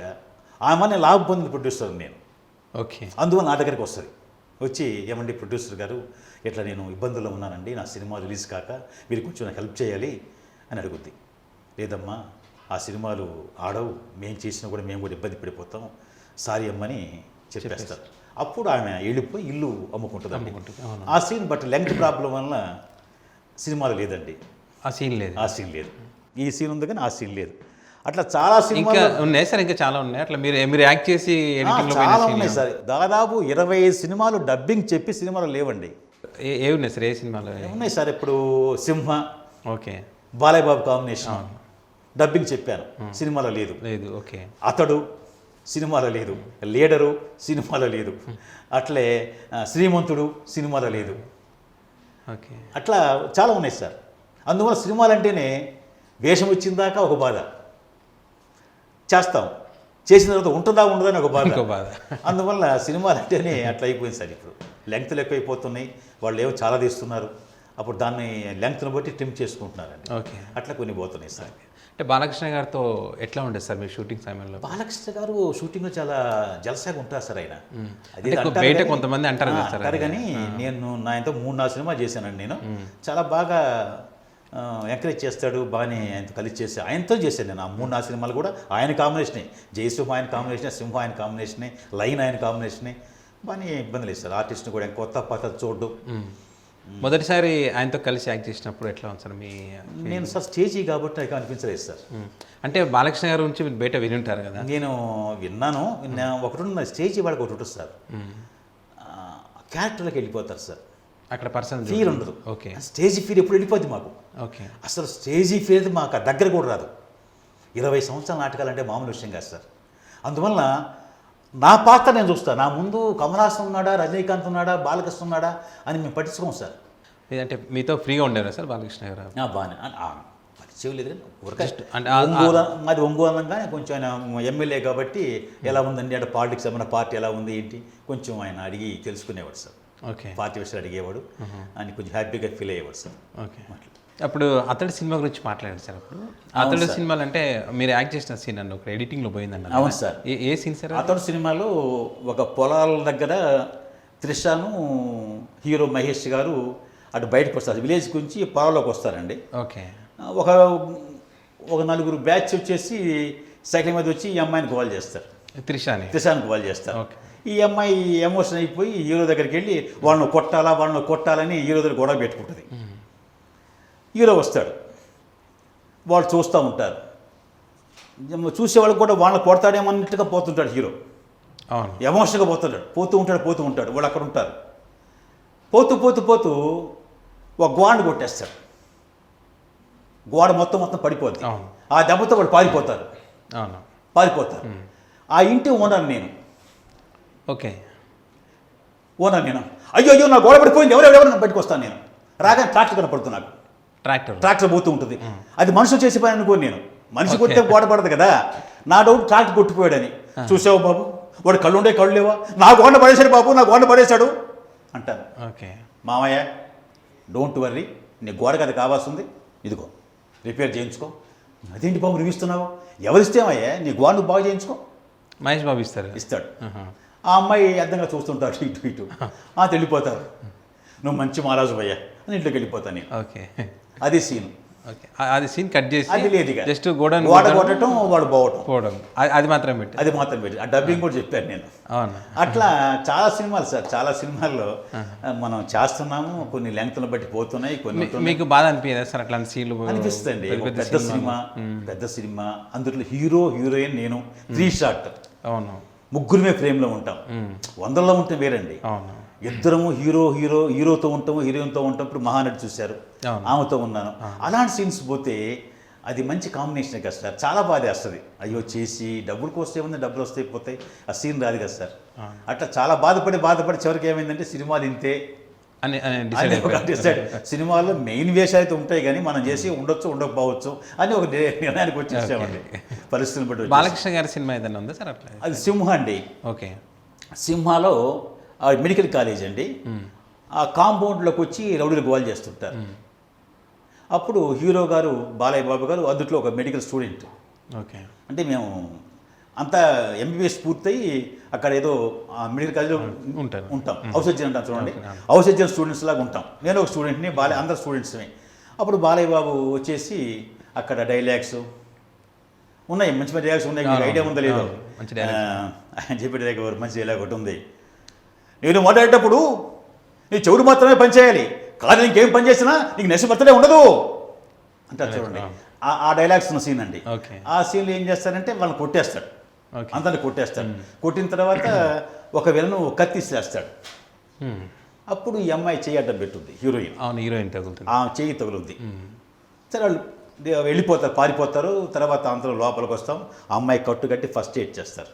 S2: ఆమె లాభం పొందిన ప్రొడ్యూసర్ నేను.
S1: ఓకే.
S2: అందువల్ల నా దగ్గరికి వస్తుంది. వచ్చి, ఏమండి ప్రొడ్యూసర్ గారు, ఇట్లా నేను ఇబ్బందుల్లో ఉన్నానండి, నా సినిమా రిలీజ్ కాక మీరు కొంచెం నాకు హెల్ప్ చేయాలి అని అడుగుద్ది. లేదమ్మా ఆ సినిమాలు ఆడవు, మేము చేసినా కూడా మేము కూడా ఇబ్బంది పడిపోతాం, సారీ అమ్మని చెప్పేస్తారు. అప్పుడు ఆమె వెళ్ళిపోయి ఇల్లు అమ్ముకుంటుంది. ఆ సీన్ బట్ లెంగ్త్ ప్రాబ్లం వల్ల సినిమాలు లేదండి.
S1: ఆ సీన్ లేదు.
S2: ఈ సీన్ ఉంది కానీ ఆ సీన్ లేదు. అట్లా చాలా సినిమాలు
S1: ఉన్నాయి సార్, ఇంకా చాలా ఉన్నాయి. అట్లా మీరు యాక్ట్ చేసి
S2: చాలా ఉన్నాయి సార్. దాదాపు 25 సినిమాలు డబ్బింగ్ చెప్పి సినిమాలు లేవండి.
S1: ఏ ఉన్నాయి సార్? ఏ సినిమాలు
S2: ఉన్నాయి సార్? ఇప్పుడు సింహ,
S1: okay.
S2: Balayya Babu combination, dubbing చెప్పాను, సినిమాలో లేదు.
S1: లేదు. ఓకే.
S2: అతడు సినిమాలో లేదు, లీడరు సినిమాలో లేదు, అట్లే శ్రీమంతుడు సినిమాలో లేదు.
S1: ఓకే.
S2: అట్లా చాలా ఉన్నాయి సార్. అందువల్ల సినిమాలు అంటేనే వేషం వచ్చిందాకా ఒక బాధ, చేస్తాం, చేసిన తర్వాత ఉంటుందా ఉండదని ఒక బాధ. అందువల్ల సినిమాలు అంటేనే అట్లా అయిపోయింది సార్. ఇప్పుడు లెంగ్త్లు ఎక్కువైపోతున్నాయి, వాళ్ళు ఏమో చాలా తీస్తున్నారు, అప్పుడు దాన్ని లెంగ్త్ను బట్టి ట్రిమ్ చేసుకుంటున్నారండి.
S1: ఓకే.
S2: అట్లా కొన్ని పోతున్నాయి సార్.
S1: అంటే బాలకృష్ణ గారితో ఎట్లా ఉండేది సార్ మీ షూటింగ్ సమయంలో?
S2: బాలకృష్ణ గారు షూటింగ్లో చాలా జలసాగా ఉంటారు సార్. ఆయన
S1: అది బయట కొంతమంది అంటారు
S2: కానీ నేను ఆయనతో 3-4 సినిమా చేశానండి. నేను చాలా బాగా ఎంకరేజ్ చేస్తాడు, బాగానే ఆయనతో కలిసి చేసి ఆయనతో చేశాను నేను. ఆ 3-4 సినిమాలు కూడా ఆయన కాంబినేషనే, జయసింహ ఆయన కాంబినేషనే, సింహ ఆయన కాంబినేషనే, లైన్ ఆయన కాంబినేషనే. బాగానే ఇబ్బంది లేదు సార్. ఆర్టిస్ట్ని కూడా కొత్త పద్ధతి చూడడం.
S1: మొదటిసారి ఆయనతో కలిసి యాక్ట్ చేసినప్పుడు ఎట్లా ఉంది సార్ మీ?
S2: నేను సార్ స్టేజీ కాబట్టి నాకు అనిపించలేదు సార్.
S1: అంటే బాలకృష్ణ గారి గురించి మీరు బయట విని ఉంటారు కదా?
S2: నేను విన్నాను. ఒకటి ఉన్న స్టేజీ వాడికి ఒకటి ఉంటుంది సార్, క్యారెక్టర్లోకి వెళ్ళిపోతారు సార్.
S1: అక్కడ పర్సనల్
S2: ఫీల్ ఉండదు.
S1: ఓకే.
S2: స్టేజీ ఫీల్ ఎప్పుడు వెళ్ళిపోద్ది మాకు.
S1: ఓకే.
S2: అసలు స్టేజీ ఫీల్ అయితే మాకు దగ్గర కూడా రాదు. 20 సంవత్సరాల నాటకాలు అంటే మామూలు విషయం కాదు సార్. అందువల్ల నా పాత్ర నేను చూస్తాను. నా ముందు కమల్ హాసన్ ఉన్నాడా, రజనీకాంత్ ఉన్నాడా, బాలకృష్ణ ఉన్నాడా అని మేము పట్టించుకోం సార్.
S1: అంటే మీతో ఫ్రీగా ఉండేరా సార్ బాలకృష్ణ గారు?
S2: బాగానే పరిచయం లేదు కానీ మాది ఒంగోలు అనగానే కొంచెం ఆయన ఎమ్మెల్యే కాబట్టి ఎలా ఉందండి అంటే పాలిటిక్స్ ఏమైనా పార్టీ ఎలా ఉంది ఏంటి కొంచెం ఆయన అడిగి తెలుసుకునేవాడు సార్.
S1: ఓకే.
S2: పార్టీ విషయాలు అడిగేవాడు అని కొంచెం హ్యాపీగా ఫీల్ అయ్యేవాడు సార్.
S1: ఓకే. అప్పుడు అతడి సినిమా గురించి మాట్లాడారు సార్. అప్పుడు అతడి సినిమాలు అంటే మీరు యాక్ట్ చేసిన సీన్ అన్న ఒక ఎడిటింగ్లో పోయిందన్న.
S2: అవును సార్.
S1: ఏ సీన్ సార్?
S2: అతడి సినిమాలో ఒక పొలాల దగ్గర త్రిషాను హీరో మహేష్ గారు అటు బయటకు వస్తారు, విలేజ్ గురించి పొలాల్లోకి వస్తారండి.
S1: ఓకే.
S2: ఒక 4 బ్యాచ్ వచ్చేసి సైకిల్ మీద వచ్చి ఈ అమ్మాయిని గోల్ చేస్తారు, త్రిషాని గోల్ చేస్తారు. ఈ అమ్మాయి ఎమోషన్ అయిపోయి హీరో దగ్గరికి వెళ్ళి వాళ్ళని కొట్టాలని హీరో దగ్గర గొడవ పెట్టుకుంటుంది. హీరో వస్తాడు, వాళ్ళు చూస్తూ ఉంటారు, చూసేవాళ్ళకి కూడా వాళ్ళని కొడతాడేమన్నట్టుగా పోతుంటాడు హీరో. ఎమోషన్గా పోతూ ఉంటాడు. వాళ్ళు అక్కడ ఉంటారు. పోతూ ఒక గోడను కొట్టేస్తాడు. గోడ మొత్తం పడిపోద్ది. ఆ దెబ్బతో వాళ్ళు పారిపోతారు. ఆ ఇంటి ఓనర్ నేను.
S1: ఓకే.
S2: ఓనర్ నేను. అయ్యో నా గోడ పడిపోయింది, ఎవరెవరు బయటకు వస్తాను నేను. రాగానే ట్రాక్టర్ కనపడుతుంది నాకు. ట్రాక్టర్ పోతూ ఉంటుంది. అది మనుషులు చేసే పని అనుకోని నేను. మనిషి కొట్టే గోడ పడదు కదా. నా డౌట్ ట్రాక్టర్ కొట్టిపోయాడని. చూసావు బాబు, వాడు కళ్ళు లేవా, నా గోడ పడేశాడు బాబు, నా గోడ పడేశాడు అంటాను.
S1: ఓకే.
S2: మామయ్య డోంట్ వర్రీ, నీ గోడ కదా కావాల్సింది, ఇదిగో రిపేర్ చేయించుకో. అదేంటి బాబు రివిస్తున్నావు, ఎవరిస్తేమయ్యా, నీ గోడ నువ్వు బాగా చేయించుకో.
S1: మహేష్ బాబు ఇస్తాడు.
S2: ఆ అమ్మాయి అర్థంగా చూస్తుంటారు, ఇటు వెళ్ళిపోతారు. నువ్వు మంచి మహారాజు భయ్యా అని ఇంట్లోకి వెళ్ళిపోతాను నేను.
S1: ఓకే.
S2: అది సీన్.
S1: అది సీన్ కట్ చేసి
S2: అది లేదు,
S1: జస్ట్ గోడ
S2: కొట్టడం, వాడు పోవడం,
S1: అది మాత్రం పెట్టి
S2: ఆ డబ్బింగ్ కూడా చెప్పాను నేను. అట్లా చాలా సినిమాలు సార్. చాలా సినిమాల్లో మనం చేస్తున్నాము, కొన్ని లెంగ్త్ను బట్టి పోతున్నాయి, కొన్ని.
S1: మీకు బాధ అనిపించదా సార్ అట్లాంటి సీన్లు?
S2: అనిపిస్తుంది. పెద్ద సినిమా అందులో హీరో హీరోయిన్ నేను 3 షాట్.
S1: అవును.
S2: ముగ్గురమే ఫ్రేమ్లో ఉంటాం. 100లో ఉంటే వేరండి.
S1: అవును.
S2: ఇద్దరము హీరోతో ఉంటాము, హీరోయిన్తో ఉంటాం. ఇప్పుడు మహానటి చూశారు, ఆమెతో ఉన్నాను. అలాంటి సీన్స్ పోతే అది మంచి కాంబినేషన్ కదా సార్. చాలా బాధ వేస్తుంది. అయ్యో చేసి డబ్బులకు వస్తే ఉంది, డబ్బులు వస్తే పోతాయి, ఆ సీన్ రాదు కదా సార్. అట్లా చాలా బాధపడి చివరికి ఏమైందంటే సినిమాలు ఇంతే
S1: అని
S2: డిసైడ్. సినిమాల్లో మెయిన్ వేషాలు అయితే ఉంటాయి కానీ మనం చేసి ఉండొచ్చు ఉండకపోవచ్చు అని ఒక నిర్ణయానికి వచ్చేసామండి, పరిస్థితులను బట్టి.
S1: బాలకృష్ణ గారి సినిమా ఏదైనా ఉందా సార్ అట్లా?
S2: అది సింహ అండి.
S1: ఓకే.
S2: సింహాలో మెడికల్ కాలేజ్ అండి. ఆ కాంపౌండ్లోకి వచ్చి రౌడీలు గోల్ చేస్తుంటారు. అప్పుడు హీరో గారు బాలయ్య బాబు గారు అందుట్లో ఒక మెడికల్ స్టూడెంట్.
S1: ఓకే.
S2: అంటే మేము అంతా ఎంబీబీఎస్ పూర్తయి అక్కడ ఏదో మెడికల్ కాలేజ్లో ఉంటాం. హౌస్ సర్జన్ అంటాం చూడండి, హౌస్ సర్జన్ స్టూడెంట్స్ లాగా ఉంటాం. నేను ఒక స్టూడెంట్ని, అందరు స్టూడెంట్స్ని. అప్పుడు బాలయ్య బాబు వచ్చేసి అక్కడ డైలాగ్స్ ఉన్నాయి, మంచి డైలాగ్స్ ఉన్నాయి. మీకు ఐడియా ఉందో లేదో, ఆయన చెప్పే డైలాగ్ మంచి డైలాగ్ ఒకటి ఉంది. నేను మాట్లాడేటప్పుడు నీ చెవుడు మాత్రమే పనిచేయాలి, కాదు ఇంకేం పని చేసినా నీకు నెసబర్తనే ఉండదు అంటారు చూడండి. ఆ డైలాగ్స్ ఉన్న సీన్ అండి. ఆ సీన్లో ఏం చేస్తారంటే వాళ్ళని కొట్టేస్తాడు, అందరిని కొట్టేస్తాడు. కొట్టిన తర్వాత ఒక విలను కత్తి చేస్తాడు. అప్పుడు ఈ అమ్మాయి చెయ్యి అడ్డం పెట్టుద్ది, హీరోయిన్.
S1: హీరోయిన్ తగులుతుంది,
S2: ఆ చెయ్యి తగులుద్ది. సరే వాళ్ళు వెళ్ళిపోతారు, పారిపోతారు. తర్వాత అందరూ లోపలికి వస్తాం, ఆ అమ్మాయి కట్టుకట్టి ఫస్ట్ ఎయిడ్ చేస్తారు.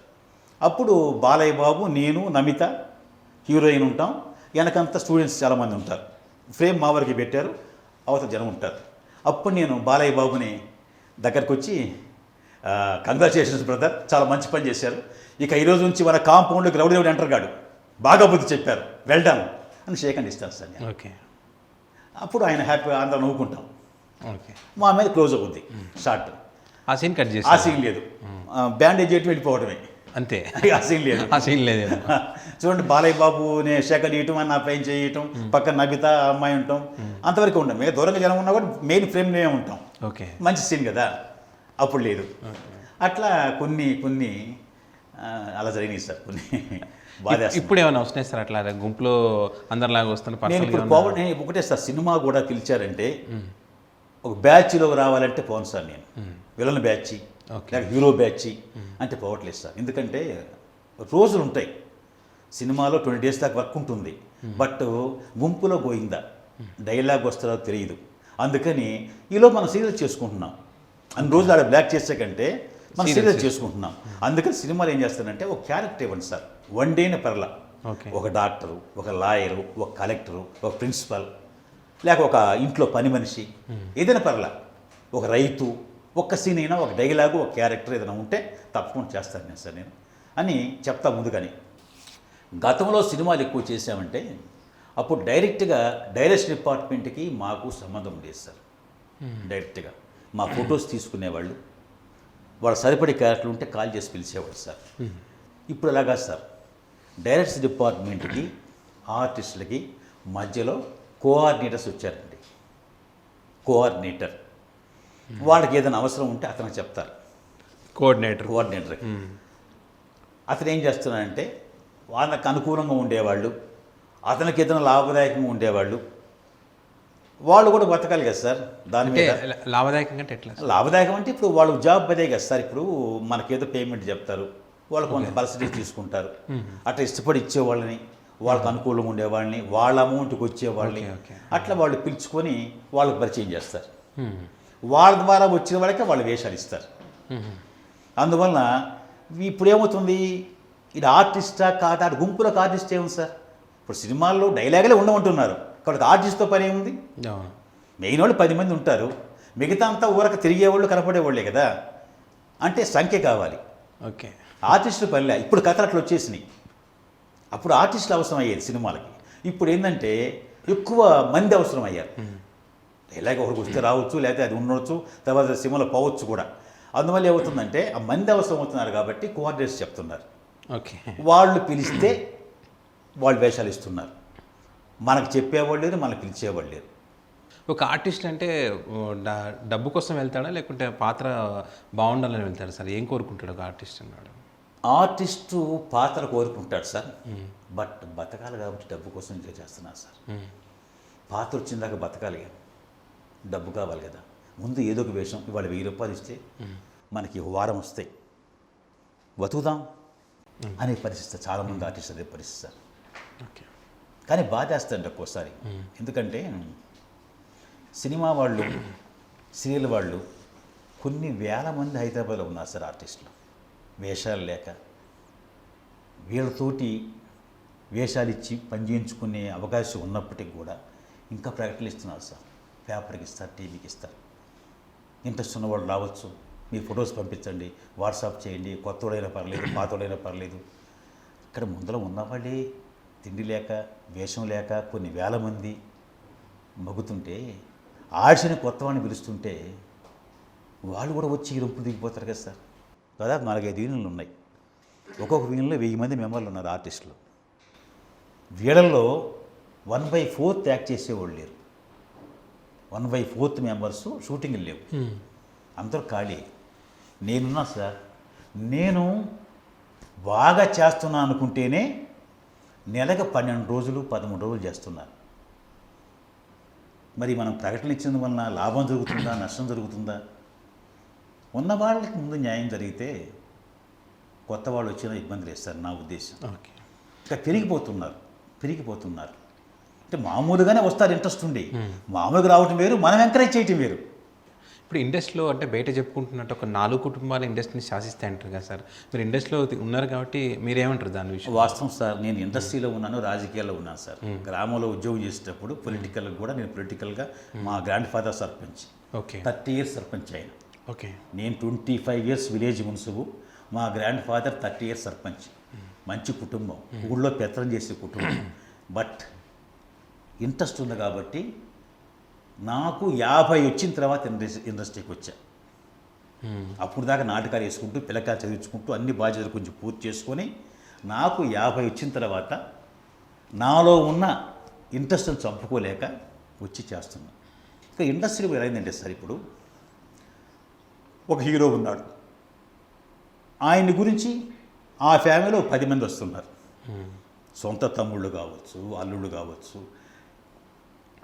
S2: అప్పుడు బాలయ్య బాబు, నేను, నమిత హీరోయిన్ ఉంటాం. వెనకంతా స్టూడెంట్స్ చాలామంది ఉంటారు. ఫ్రేమ్ మా వరకు పెట్టారు, అవతల జనం ఉంటారు. అప్పుడు నేను బాలయ్య బాబుని దగ్గరకు వచ్చి, కంగ్రాచులేషన్స్ బ్రదర్, చాలా మంచి పని చేశారు. ఇక ఈరోజు నుంచి మన కాంపౌండ్కి రౌడీ ఎంటర్ కాడు, బాగా బుద్ధి చెప్పారు, వెళ్దాం అని షేక్ హ్యాండ్ ఇస్తాను సార్ నేను.
S1: ఓకే.
S2: అప్పుడు ఆయన హ్యాపీగా అందరం నవ్వుకుంటాం.
S1: ఓకే.
S2: మా మీద క్లోజ్ అవుద్ది షార్ట్.
S1: ఆ సీన్ కట్ చేసి
S2: ఆ సీన్ లేదు, బ్యాండేజ్ చేయటం వెళ్ళిపోవడమే,
S1: అంతే.
S2: ఆ సీన్ లేదు.
S1: ఆ సీన్ లేదు.
S2: చూడండి, బాలయ్య బాబుని షేక్ చేయటం అని నా పైన చేయటం, పక్కన నబిత అమ్మాయి ఉంటాం, అంతవరకు ఉంటాం. మేము దూరంగా జనం ఉన్నా కూడా మెయిన్ ఫ్రేమ్ మేమే ఉంటాం.
S1: ఓకే.
S2: మంచి సీన్ కదా, అప్పుడు లేదు. అట్లా కొన్ని కొన్ని అలా జరిగినాయి సార్, కొన్ని బాధ.
S1: ఇప్పుడు ఏమైనా వస్తున్నాయి సార్ అట్లా గుంపులో అందరిలాగా వస్తున్న?
S2: నేను ఇప్పుడు నేను ఒకటే సార్, సినిమా కూడా పిలిచారంటే ఒక బ్యాచ్లో రావాలంటే పోను సార్. నేను విలన్ బ్యాచ్ లేక హీరో బ్యాచ్ అంటే పోవట్లేదు సార్. ఎందుకంటే రోజులు ఉంటాయి, సినిమాలో 20 days దాకా వర్క్ ఉంటుంది. బట్ గుంపులో పోయిందా, డైలాగ్ వస్తుందో తెలియదు. అందుకని ఈలో మనం సీరియల్ చేసుకుంటున్నాం. అన్ని రోజులు ఆడ బ్లాక్ చేసే కంటే మనం సీరియల్ చేసుకుంటున్నాం. అందుకని సినిమాలు ఏం చేస్తారంటే ఒక క్యారెక్టర్ ఇవ్వండి సార్, వన్ డేనే పర్లా. ఒక డాక్టరు, ఒక లాయరు, ఒక కలెక్టరు, ఒక ప్రిన్సిపల్, లేక ఒక ఇంట్లో పని మనిషి, ఏదైనా పర్లా, ఒక రైతు, ఒక్క సీన్ అయినా, ఒక డైలాగు, ఒక క్యారెక్టర్ ఏదైనా ఉంటే తప్పకుండా చేస్తాను నేను సార్ నేను అని చెప్తా ముందుగాని. గతంలో సినిమాలు ఎక్కువ చేసామంటే అప్పుడు డైరెక్షన్ డిపార్ట్మెంట్కి మాకు సంబంధం లేదు సార్. డైరెక్ట్గా మా ఫొటోస్ తీసుకునేవాళ్ళు, వాళ్ళు సరిపడే క్యారెక్టర్లు ఉంటే కాల్ చేసి పిలిచేవాడు సార్. ఇప్పుడు అలాగా సార్, డైరెక్షన్ డిపార్ట్మెంట్కి ఆర్టిస్టులకి మధ్యలో కోఆర్డినేటర్స్ వచ్చారండి. కోఆర్డినేటర్ వాళ్ళకి ఏదైనా అవసరం ఉంటే అతనికి చెప్తారు. కోఆర్డినేటర్ అతను ఏం చేస్తున్నాడంటే వాళ్ళకి అనుకూలంగా ఉండేవాళ్ళు, అతనికి ఏదైనా లాభదాయకంగా ఉండేవాళ్ళు, వాళ్ళు కూడా బతకాలి కదా సార్. దాని మీద
S1: లాభదాయకం అంటే ఎట్లా?
S2: లాభదాయకం అంటే ఇప్పుడు వాళ్ళు జాబ్ అదే కదా సార్. ఇప్పుడు మనకేదో పేమెంట్ చెప్తారు, వాళ్ళు కొంత పర్సెంటేజ్ తీసుకుంటారు. అట్లా ఇష్టపడి ఇచ్చేవాళ్ళని, వాళ్ళకి అనుకూలంగా ఉండేవాళ్ళని, వాళ్ళ అమౌంట్కి వచ్చేవాళ్ళని అట్లా వాళ్ళు పిలుచుకొని వాళ్ళకి పరిచయం చేస్తారు. వాళ్ళ ద్వారా వచ్చిన వాళ్ళకే వాళ్ళు వేషాలు ఇస్తారు. అందువలన ఇప్పుడు ఏమవుతుంది, ఇది ఆర్టిస్టా కాదా, అటు గుంపులకు ఆర్టిస్ట్ ఏముంది సార్. ఇప్పుడు సినిమాల్లో డైలాగులే ఉండమంటున్నారు, కాబట్టి ఆర్టిస్ట్తో పని ఏముంది. మెయిన్ వాళ్ళు 10 మంది ఉంటారు, మిగతా అంతా ఊరక తిరిగేవాళ్ళు కనపడేవాళ్ళే కదా. అంటే సంఖ్య కావాలి.
S1: ఓకే.
S2: ఆర్టిస్టులు పనిలే. ఇప్పుడు కథలు అట్లా వచ్చేసినాయి. అప్పుడు ఆర్టిస్టులు అవసరం అయ్యేది సినిమాలకి. ఇప్పుడు ఏంటంటే ఎక్కువ మంది అవసరం అయ్యారు. ఇలాగ ఒకరికి వస్తే రావచ్చు, లేకపోతే అది ఉండవచ్చు, తర్వాత సినిమాలో పోవచ్చు కూడా. అందువల్ల ఏమవుతుందంటే ఆ మంది అవసరం అవుతున్నారు కాబట్టి కోఆర్డినేటర్స్ చెప్తున్నారు.
S1: ఓకే.
S2: వాళ్ళు పిలిస్తే వాళ్ళు వేషాలు ఇస్తున్నారు. మనకు చెప్పేవాళ్ళు లేరు, మనకు పిలిచేవాళ్ళు లేరు.
S1: ఒక ఆర్టిస్ట్ అంటే డబ్బు కోసం వెళ్తాడా, లేకుంటే పాత్ర బాగుండాలని వెళ్తాడు సార్? ఏం కోరుకుంటాడు ఒక ఆర్టిస్ట్ అన్నాడు?
S2: ఆర్టిస్టు పాత్ర కోరుకుంటాడు సార్, బట్ బతకాలి కాబట్టి డబ్బు కోసం ఇంకా చేస్తున్నారు సార్. పాత్ర వచ్చిందాక బతకాలి, డబ్బు కావాలి కదా. ముందు ఏదో ఒక వేషం, ఇవాళ 1000 రూపాయలు ఇస్తే మనకి వారం వస్తాయి, బతుకుదాం అనే పరిస్థితి. చాలామంది ఆర్టిస్ట్ అదే పరిస్థితి సార్. కానీ బాధేస్తాండి ఒక్కోసారి. ఎందుకంటే సినిమా వాళ్ళు, సీరియల్ వాళ్ళు కొన్ని వేల మంది హైదరాబాద్లో ఉన్నారు సార్ ఆర్టిస్టులు, వేషాలు లేక. వీళ్ళతోటి వేషాలు ఇచ్చి పని చేయించుకునే అవకాశం ఉన్నప్పటికీ కూడా ఇంకా ప్రకటనలు ఇస్తున్నారు సార్. పేపర్కి ఇస్తారు, టీవీకి ఇస్తారు. ఇంట్రెస్ట్ ఉన్నవాళ్ళు రావచ్చు, మీ ఫొటోస్ పంపించండి, వాట్సాప్ చేయండి, కొత్తోడైనా పర్లేదు, పాతోడైనా పర్లేదు. ఇక్కడ ముందర ఉన్నవాళ్ళే తిండి లేక, వేషం లేక కొన్ని వేల మంది మగ్గుతుంటే, ఆడిసిన కొత్త వాడిని పిలుస్తుంటే వాళ్ళు కూడా వచ్చి రొంపులు దిగిపోతారు కదా సార్. దాదాపు 4-5 యూనియన్లు ఉన్నాయి. ఒక్కొక్క యూనియన్లో 1000 మంది మెంబర్లు ఉన్నారు ఆర్టిస్టులు. వీళ్ళల్లో 1/4 యాక్ట్ చేసేవాళ్ళు లేరు. 1/4 మెంబర్స్ షూటింగ్లు లేవు, అందరూ ఖాళీ. నేనున్నా సార్. నేను బాగా చేస్తున్నా అనుకుంటేనే నెలకు 12 రోజులు 13 రోజులు చేస్తున్నాను. మరి మనం ప్రకటన ఇచ్చిన వలన లాభం జరుగుతుందా, నష్టం జరుగుతుందా? ఉన్న వాళ్ళకి ముందు న్యాయం జరిగితే కొత్త వాళ్ళు వచ్చినా ఇబ్బంది లేదు సార్ నా ఉద్దేశం. ఇంకా పెరిగిపోతున్నారు. అంటే మామూలుగానే వస్తారు ఇంట్రెస్ట్ ఉండి, మామూలుగా రావటం వేరు, మనం ఎంకరేజ్ చేయటం వేరు.
S1: ఇప్పుడు ఇండస్ట్రీలో అంటే బయట చెప్పుకుంటున్నట్టు ఒక 4 కుటుంబాల ఇండస్ట్రీని శాసిస్తాయి అంటారు కదా సార్. మీరు ఇండస్ట్రీలో ఉన్నారు కాబట్టి మీరేమంటారు దాని విషయం?
S2: వాస్తవం సార్, నేను ఇండస్ట్రీలో ఉన్నాను, రాజకీయాల్లో ఉన్నాను సార్. గ్రామంలో ఉద్యోగం చేసేటప్పుడు పొలిటికల్ కూడా నేను పొలిటికల్గా మా grand father sarpanch,
S1: okay
S2: 30 years sarpanch ఆయన.
S1: ఓకే.
S2: నేను 25 years విలేజ్ మున్సిపు, మా గ్రాండ్ ఫాదర్ 30 years సర్పంచ్. మంచి కుటుంబం, ఊళ్ళో పెత్తనం చేసే కుటుంబం. బట్ ఇంట్రెస్ట్ ఉంది కాబట్టి నాకు 50 వచ్చిన తర్వాత ఇండస్ట్రీకి వచ్చా. అప్పుడు దాకా నాటకాలు వేసుకుంటూ పిల్లకాయలు చదివించుకుంటూ అన్ని బాధ్యతలు కొంచెం పూర్తి చేసుకొని నాకు 50 వచ్చిన తర్వాత నాలో ఉన్న ఇంట్రెస్ట్ని చంపుకోలేక వచ్చి చేస్తున్నా. ఇంకా ఇండస్ట్రీలో ఎలా అయిందంటే సార్, ఇప్పుడు ఒక హీరో ఉన్నాడు, ఆయన్ని గురించి ఆ ఫ్యామిలీలో 10 మంది వస్తున్నారు. సొంత తమ్ముళ్ళు కావచ్చు, అల్లుళ్ళు కావచ్చు,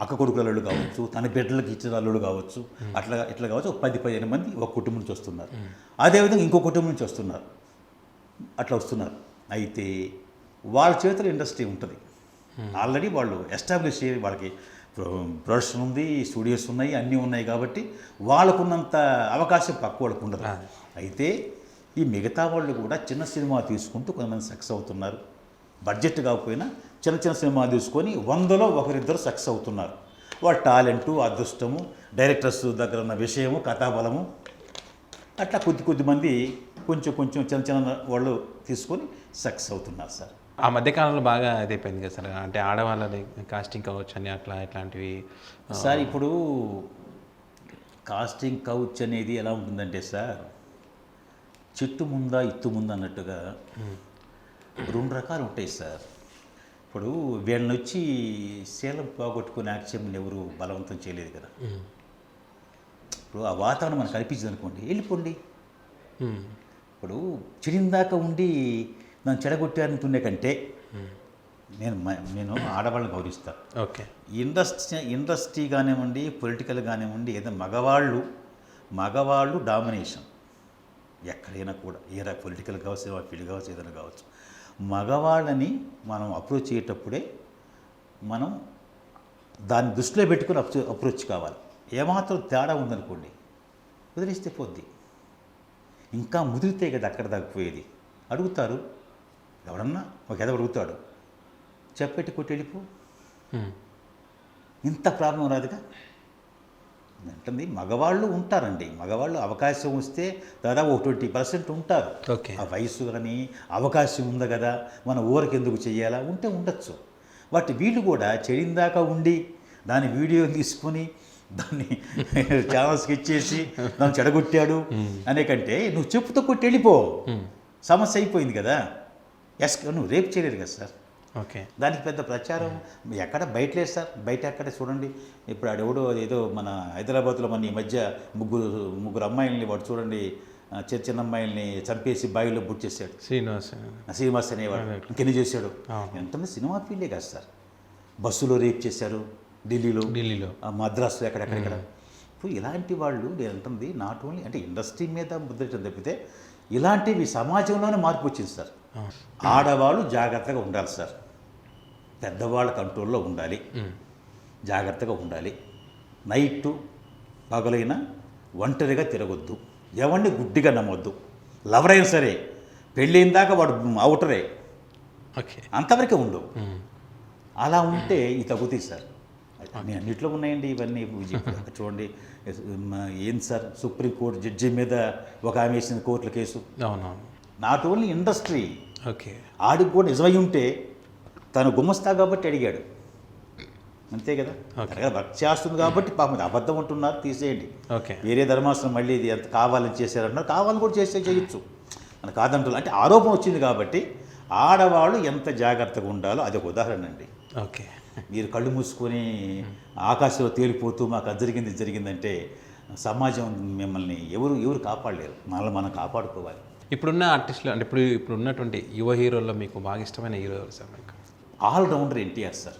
S2: అక్క కొడుకుల అల్లుళ్ళు కావచ్చు, తన బిడ్డలకు ఇచ్చిన అల్లుడు కావచ్చు, ఇట్లా కావచ్చు. ఒక 10-15 మంది ఒక కుటుంబం నుంచి వస్తున్నారు. అదేవిధంగా ఇంకో కుటుంబం నుంచి వస్తున్నారు, అట్లా వస్తున్నారు. అయితే వాళ్ళ చేతిలో ఇండస్ట్రీ ఉంటుంది. ఆల్రెడీ వాళ్ళు ఎస్టాబ్లిష్ అయ్యి వాళ్ళకి ప్రొడక్షన్ ఉంది, స్టూడియోస్ ఉన్నాయి, అన్నీ ఉన్నాయి కాబట్టి వాళ్ళకున్నంత అవకాశం పక్క వాళ్ళకు ఉండదు. అయితే ఈ మిగతా వాళ్ళు కూడా చిన్న సినిమా తీసుకుంటూ కొంతమంది సక్సెస్ అవుతున్నారు. బడ్జెట్ కాకపోయినా చిన్న చిన్న సినిమా తీసుకొని 100లో 1-2 సక్సెస్ అవుతున్నారు. వాళ్ళ టాలెంటు, అదృష్టము, డైరెక్టర్స్ దగ్గర ఉన్న విషయము, కథాబలము, అట్లా కొద్ది మంది కొంచెం చిన్న వాళ్ళు తీసుకొని సక్సెస్ అవుతున్నారు సార్.
S1: ఆ మధ్యకాలంలో బాగా అదైపోయింది కదా సార్, అంటే ఆడవాళ్ళని కాస్టింగ్ కావచ్చు అని అట్లాంటివి
S2: సార్. ఇప్పుడు కాస్టింగ్ కౌచ్ అనేది ఎలా ఉంటుందంటే సార్, చెట్టు ముందా ఇత్తు ముందా అన్నట్టుగా 2 రకాలు ఉంటాయి సార్. ఇప్పుడు వీళ్ళని వచ్చి శీలం పోగొట్టుకుని యాక్షన్ ఎవరు బలవంతం చేయలేదు కదా. ఇప్పుడు ఆ వాతావరణం మనకు కనిపించింది అనుకోండి, వెళ్ళిపోండి. ఇప్పుడు చెడిందాకా ఉండి నన్ను చెడగొట్టానుకునే కంటే నేను ఆడవాళ్ళని గౌరవిస్తాను.
S1: ఓకే.
S2: ఇండస్ట్రీ కానివ్వండి, పొలిటికల్ కానివ్వండి, ఏదో మగవాళ్ళు డామినేషన్ ఎక్కడైనా కూడా, ఏ పొలిటికల్ కావచ్చు, ఫీల్డ్ కావచ్చు, ఏదైనా కావచ్చు. మగవాళ్ళని మనం అప్రోచ్ అయ్యేటప్పుడే మనం దాన్ని దృష్టిలో పెట్టుకుని అప్రోచ్ కావాలి. ఏమాత్రం తేడా ఉందనుకోండి, వదిలేస్తే పోద్ది. ఇంకా ముదిరితే కదా అక్కడ తగ్గిపోయేది. అడుగుతారు, ఎవడన్నా ఒక ఎద అడుగుతాడు, చెప్పెట్టి కొట్టి వెళ్ళిపో, ఇంత ప్రాబ్లం రాదుగా. అంటుంది మగవాళ్ళు ఉంటారండి, మగవాళ్ళు అవకాశం వస్తే దాదాపు 20% ఉంటారు.
S1: ఓకే.
S2: ఆ వయసు కానీ అవకాశం ఉంది కదా, మన ఊరికి ఎందుకు చెయ్యాలా, ఉంటే ఉండొచ్చు. బట్ వీళ్ళు కూడా చెడిందాకా ఉండి దాని వీడియో తీసుకొని దాన్ని ఛానల్స్కి ఇచ్చేసి దాన్ని చెడగొట్టాడు అనే కంటే నువ్వు చెప్పుతో కొట్టి వెళ్ళిపో, సమస్య అయిపోయింది కదా. నువ్వు రేపు చేయలేదు కదా సార్.
S1: ఓకే.
S2: దానికి పెద్ద ప్రచారం ఎక్కడ బయటలేదు సార్. బయట ఎక్కడ చూడండి, ఇప్పుడు ఆడెవడో ఏదో మన హైదరాబాద్లో మన ఈ మధ్య ముగ్గురు అమ్మాయిల్ని వాడు చూడండి, చిన్న అమ్మాయిల్ని చంపేసి బావిలో బుట్టేసాడు. శ్రీనివాస్ అనేవాడు. ఇంకెన్ని చేశాడు. ఎంతమంది సినిమా ఫీల్డే కాదు సార్. బస్సులో రేప్ చేశారు ఢిల్లీలో, మద్రాసులో, ఎక్కడెక్కడ. ఇప్పుడు ఇలాంటి వాళ్ళు నేను అంటుంది నాట్ ఓన్లీ అంటే ఇండస్ట్రీ మీద ముద్రించడం తప్పితే ఇలాంటివి సమాజంలోనే మార్పు వచ్చింది సార్. ఆడవాళ్ళు జాగ్రత్తగా ఉండాలి సార్, పెద్దవాళ్ళ కంట్రోల్లో ఉండాలి, జాగ్రత్తగా ఉండాలి. నైట్ పగలైనా ఒంటరిగా తిరగొద్దు, ఎవరిని గుడ్డిగా నమ్మొద్దు. లవర్ అయినా సరే పెళ్ళైన దాకా వాడు అవుటరే,
S1: ఓకే,
S2: అంతవరకే ఉండవు. అలా ఉంటే ఇది తగ్గుతాయి సార్. నేను అన్నింటిలో ఉన్నాయండి ఇవన్నీ. చూడండి, ఏంటి సార్, సుప్రీంకోర్టు జడ్జి మీద ఒక ఆమె వేసిన కోర్టుల కేసు.
S1: అవునవును.
S2: నాట్ ఓన్లీ ఇండస్ట్రీ,
S1: ఓకే,
S2: ఆడికి కూడా నిజమై ఉంటే తను గుమ్మస్తా కాబట్టి అడిగాడు, అంతే కదా. వర్క్ చేస్తుంది కాబట్టి పాపం అబద్ధం అంటున్నారు, తీసేయండి.
S1: ఓకే.
S2: వేరే ధర్మాసనం మళ్ళీ ఇది ఎంత కావాలని చేశారన్నారు, కావాలని కూడా చేయొచ్చు అని కాదంటున్నారు. అంటే ఆరోపణ వచ్చింది కాబట్టి ఆడవాళ్ళు ఎంత జాగ్రత్తగా ఉండాలో అదొక ఉదాహరణ అండి.
S1: ఓకే.
S2: మీరు కళ్ళు మూసుకొని ఆకాశంలో తేలిపోతూ మాకు అది జరిగిందంటే సమాజం మిమ్మల్ని ఎవరు కాపాడలేరు. మనల్ని మనం కాపాడుకోవాలి.
S1: ఇప్పుడున్న ఆర్టిస్టులు అంటే ఇప్పుడు ఉన్నటువంటి యువ హీరోల్లో మీకు బాగా ఇష్టమైన హీరో ఎవరు సార్? మీకు
S2: all-rounder NTR sir.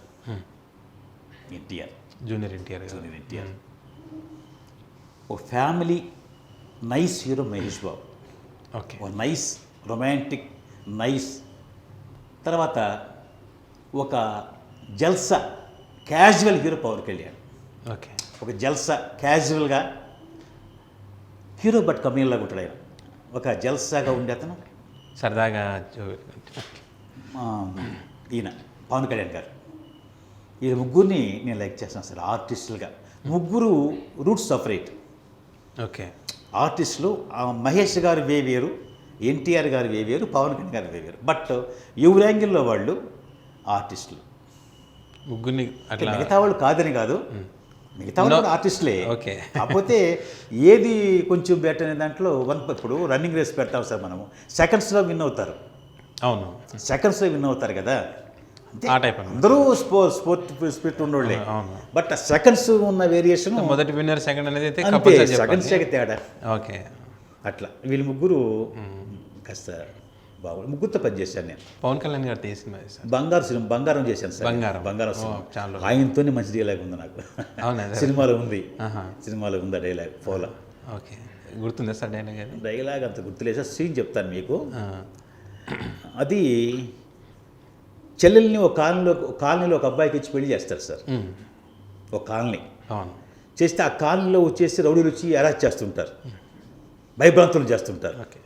S1: Junior NTR.
S2: ఓ family nice hero Mahesh Babu.
S1: Okay.
S2: ఓ నైస్ రొమాంటిక్ నైస్. తర్వాత ఒక జల్సా casual hero Pawan Kalyan.
S1: Okay.
S2: ఒక జల్సా క్యాజువల్గా హీరో బట్ కమీన్లాగా ఉంటాడు ఆయన, ఒక జల్సాగా ఉండే అతను.
S1: సరదాగా
S2: ఈయన పవన్ కళ్యాణ్ గారు, ఈ ముగ్గురిని నేను లైక్ చేస్తాను సార్ ఆర్టిస్టులుగా. ముగ్గురు రూట్స్ సపరేట్.
S1: ఓకే.
S2: ఆర్టిస్టులు మహేష్ గారు వే వేరు, ఎన్టీఆర్ గారు వే వేరు, పవన్ కళ్యాణ్ గారు వే వేరు. బట్ ఎవరి యాంగిల్లో వాళ్ళు ఆర్టిస్టులు.
S1: ముగ్గురిని అట్లా
S2: మిగతా వాళ్ళు కాదని కాదు, మిగతా వాళ్ళు కూడా ఆర్టిస్టులే.
S1: ఓకే.
S2: కాకపోతే ఏది కొంచెం బెటర్ అనే దాంట్లో ఇప్పుడు రన్నింగ్ రేస్ పెడతాం సార్, మనము సెకండ్స్లో విన్ అవుతారు.
S1: అవును,
S2: సెకండ్స్లో విన్ అవుతారు కదా,
S1: ఆ టైప్
S2: అందరూ స్పోర్ట్ స్పిరిట్ ఉండోళ్ళే.
S1: అవును.
S2: బట్ సెకండ్స్ ఉన్న వేరియేషన్
S1: మొదటి విన్నర్ సెకండ్ అనేది అయితే
S2: అంతే,
S1: కంపల్సరీ
S2: సెకండ్స్ తేడా.
S1: ఓకే.
S2: అట్లా వీళ్ళు ముగ్గురు కాస్త బాగుంది. ముగ్గురుతో పనిచేశాను నేను.
S1: పవన్ కళ్యాణ్ గారు తీసిన సార్
S2: బంగారం చేశాను సార్. బంగారం
S1: చాలా
S2: ఆయనతోనే మంచి డైలాగ్ ఉంది నాకు.
S1: అవునా?
S2: సినిమాలో ఉంది, సినిమాలో ఉంది ఆ డైలాగ్ ఫోలా.
S1: ఓకే, గుర్తుందా సార్ డైలాగ్?
S2: డైలాగ్ అంత గుర్తులేదు సార్, సీన్ చెప్తాను మీకు. అది చెల్లెల్ని ఒక కాలనీలో ఒక అబ్బాయికి ఇచ్చి పెళ్లి చేస్తారు సార్. ఒక కాలనీ
S1: అవును
S2: చేస్తే ఆ కాలనీలో వచ్చేసి రౌడీలు వచ్చి అరెస్ట్ చేస్తుంటారు, భయభ్రాంతులు చేస్తుంటారు.
S1: ఓకే.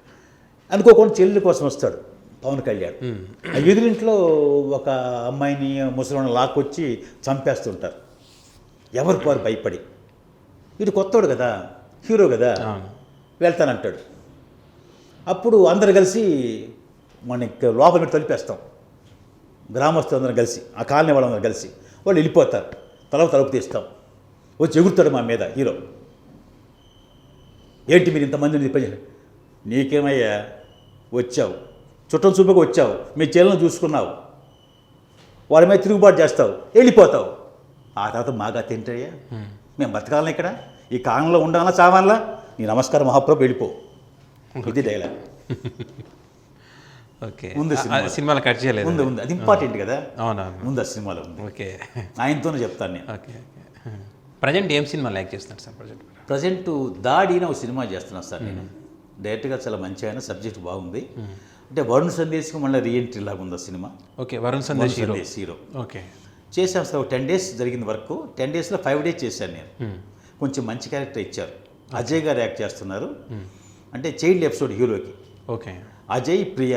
S2: అనుకోకుండా చెల్లెల కోసం వస్తాడు పవన్ కళ్యాణ్. ఆ ఎదురింట్లో ఒక అమ్మాయిని ముసలిని లాక్కొచ్చి చంపేస్తుంటారు, ఎవరు వారు భయపడి. ఇటు కొత్తవాడు కదా, హీరో కదా, వెళ్తానంటాడు. అప్పుడు అందరు కలిసి మనకి లోపల పెట్టి తలిపేస్తాం, గ్రామస్తులు అందరం కలిసి, ఆ కాలనీ వాళ్ళందరూ కలిసి. వాళ్ళు వెళ్ళిపోతారు, తలుపు తీస్తాం. వచ్చి ఎగురుతాడు మా మీద హీరో. ఏంటి మీరు ఇంతమందిని పని, నీకేమయ్యా వచ్చావు, చుట్టం చూపుగా వచ్చావు, మీ చెల్లెలను చూసుకున్నావు, వాడి మీద తిరుగుబాటు చేస్తావు, వెళ్ళిపోతావు. ఆ తర్వాత మాగా తింటాయ్యా, మేము బతకాలని ఇక్కడ ఈ కాలంలో ఉండాలా చావాలా, నీ నమస్కారం మహాప్రభు, వెళ్ళిపో. ఇది డైలాగ్.
S1: ఓకే.
S2: ముందు
S1: సినిమాలో కట్ చేయలేదు.
S2: ఉంది, అది ఇంపార్టెంట్ కదా.
S1: అవునవును,
S2: ముందు ఆ సినిమాలో ఉంది.
S1: ఓకే.
S2: ఆయనతోనే చెప్తాను నేను.
S1: ఓకే. ప్రజెంట్ ఏం సినిమా లైక్ చేస్తున్నారు సార్?
S2: ప్రజెంట్ దాడిన ఒక సినిమా చేస్తున్నాను సార్ నేను. డైరెక్ట్గా చాలా మంచి ఆయన, సబ్జెక్ట్ బాగుంది. అంటే వరుణ్ సందేశ్కి మళ్ళీ రీఎంట్రీ లాగా ఉంది ఆ cinema.
S1: Okay. Varun Sandesh
S2: hero.
S1: Okay.
S2: చేశాం సార్, 10 days జరిగింది వర్క్. 10 daysలో 5 days చేశాను నేను. కొంచెం మంచి క్యారెక్టర్ ఇచ్చారు. అజయ్ గారు యాక్ట్ చేస్తున్నారు. అంటే చైల్డ్ ఎపిసోడ్ హీరోకి.
S1: ఓకే.
S2: అజయ్ ప్రియ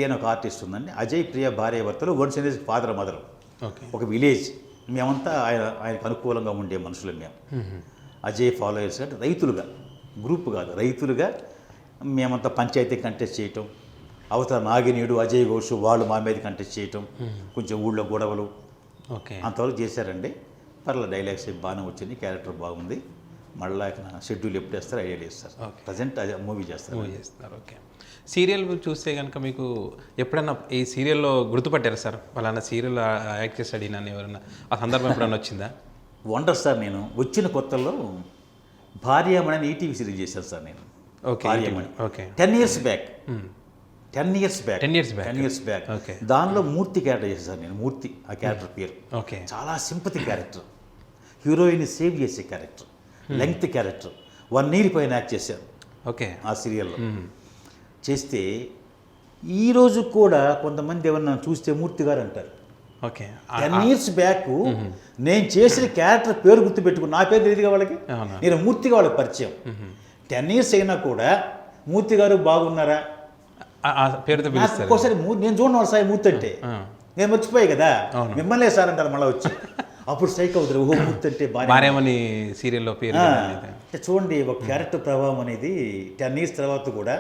S2: అని ఒక ఆర్టిస్ట్ ఉందండి. అజయ్ ప్రియ భార్య భర్తలు, Varun Sandesh father mother.
S1: Okay.
S2: ఒక విలేజ్, మేమంతా ఆయనకు అనుకూలంగా ఉండే మనుషులు మేము. అజయ్ ఫాలోయర్స్ అంటే రైతులుగా, గ్రూప్ కాదు, రైతులుగా మేమంతా పంచాయతీ కంటెస్ట్ చేయటం, అవతల నాగినీడు, అజయ్ ఘోష్ వాళ్ళు మా మీద కంటెస్ట్ చేయటం, కొంచెం ఊళ్ళో గొడవలు,
S1: ఓకే,
S2: అంతవరకు చేశారండి. పర్ల డైలాగ్స్ బాగానే వచ్చింది, క్యారెక్టర్ బాగుంది. మళ్ళీ షెడ్యూల్ ఎప్పుడు వేస్తారు ఐడియా లేదు సార్. ప్రజెంట్ అదే మూవీ చేస్తారు.
S1: ఓకే. సీరియల్ చూస్తే కనుక మీకు ఎప్పుడన్నా ఈ సీరియల్లో గుర్తుపట్టారా సార్? వాళ్ళన్న సీరియల్ యాక్ట్ చేస్తాడు నన్ను ఎవరన్నా, ఆ సందర్భం ఎప్పుడన్నా వచ్చిందా?
S2: Wonder sir. నేను వచ్చిన కొత్తలో భార్యామణి అని ఈటీవీ సీరియల్ చేశాను సార్ నేను.
S1: Okay.
S2: Bharyamani.
S1: Okay.
S2: 10 years back. 10 years back.
S1: Okay.
S2: దానిలో మూర్తి క్యారెక్టర్ చేశాను సార్ నేను. మూర్తి ఆ క్యారెక్టర్ పేరు.
S1: ఓకే.
S2: చాలా సింపతి క్యారెక్టర్, హీరోయిన్ సేవ్ చేసే క్యారెక్టర్, లెంగ్త్ క్యారెక్టర్. 1 year పైన యాక్ట్ చేశాను.
S1: ఓకే.
S2: ఆ సీరియల్లో చేస్తే ఈరోజు కూడా కొంతమంది ఎవరన్నా చూస్తే మూర్తి గారు అంటారు.
S1: ఓకే.
S2: 10 years బ్యాక్ నేను చేసిన క్యారెక్టర్ పేరు గుర్తుపెట్టుకుని, నా పేరు తెలియదుగా వాళ్ళకి, నేను మూర్తిగా వాళ్ళకి పరిచయం. 10 years అయినా కూడా మూర్తి గారు బాగున్నారా
S1: పేరుతో పిలుస్తారు.
S2: ఒక్కోసారి నేను చూడండి వాళ్ళ సాయి మూర్తి అంటే నేను మర్చిపోయాయి కదా, మిమ్మల్ని సార్ అంటారు మళ్ళీ వచ్చి. అప్పుడు స్ట్రైక్ అవుతారు, ఓహో మూర్తి అంటే
S1: భార్యమణి సీరియల్లో పేరు.
S2: చూడండి ఒక క్యారెక్టర్ ప్రభావం అనేది 10 years తర్వాత కూడా.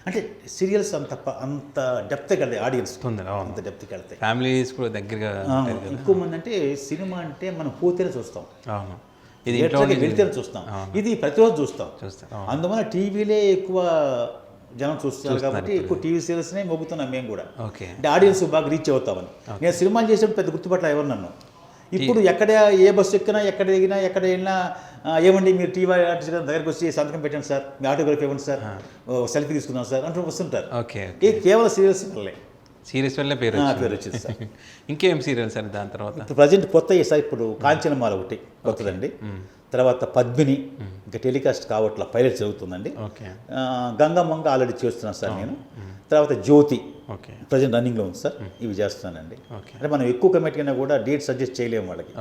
S2: అంటే సీరియల్స్ అంత డెప్త్కి వెళ్తాయి, ఆడియన్స్ అంత డెప్త్కి వెళ్తాయి,
S1: ఫ్యామిలీస్ కూడా దగ్గరగా.
S2: ఎక్కువ మంది అంటే సినిమా అంటే మనం పోతేనే చూస్తాం, వెళ్తేనే చూస్తాం, ఇది ప్రతిరోజు చూస్తాం. అందువల్ల టీవీలే ఎక్కువ జనం చూస్తున్నారు కాబట్టి ఎక్కువ టీవీ సీరియల్స్నే మొగ్గుతున్నాం మేము కూడా. అంటే ఆడియన్స్ బాగా రీచ్ అవుతామని. నేను సినిమాలు చేసేటప్పుడు పెద్ద గుర్తుపట్ల ఎవరు నన్ను. ఇప్పుడు ఎక్కడ ఏ బస్సు ఎక్కినా, ఎక్కడ దిగినా, ఎక్కడ వెళ్ళినా, ఏమండి మీరు టీవీ ఆర్టిస్ట్ దగ్గరికి వచ్చి సంతకం పెట్టండి సార్, మీ ఆటోగ్రాఫ్ ఇవ్వండి సార్, సెల్ఫీ తీసుకుందాం సార్ అంటూ వస్తుంటారు. కేవలం సీరియల్స్ వల్లే,
S1: సీరియల్స్ వల్లే పేరు
S2: వచ్చింది సార్.
S1: ఇంకేం సీరియల్స్ అండి దాని తర్వాత?
S2: ఇప్పుడు ప్రజెంట్ కొత్త సార్, ఇప్పుడు కాంచనమాల ఒకటి కొత్తదండి. తర్వాత పద్మిని ఇంకా టెలికాస్ట్ కావట్ల, పైలట్ జరుగుతుందండి. గంగమ్మంగ ఆల్రెడీ చేస్తున్నాను సార్ నేను. తర్వాత జ్యోతి ప్రజెంట్ రన్నింగ్లో ఉంది సార్. ఇవి చేస్తున్నానండి. అంటే మనం ఎక్కువ కమిట్ అయినా కూడా డేట్ సజెస్ట్ చేయలేము వాళ్ళకి.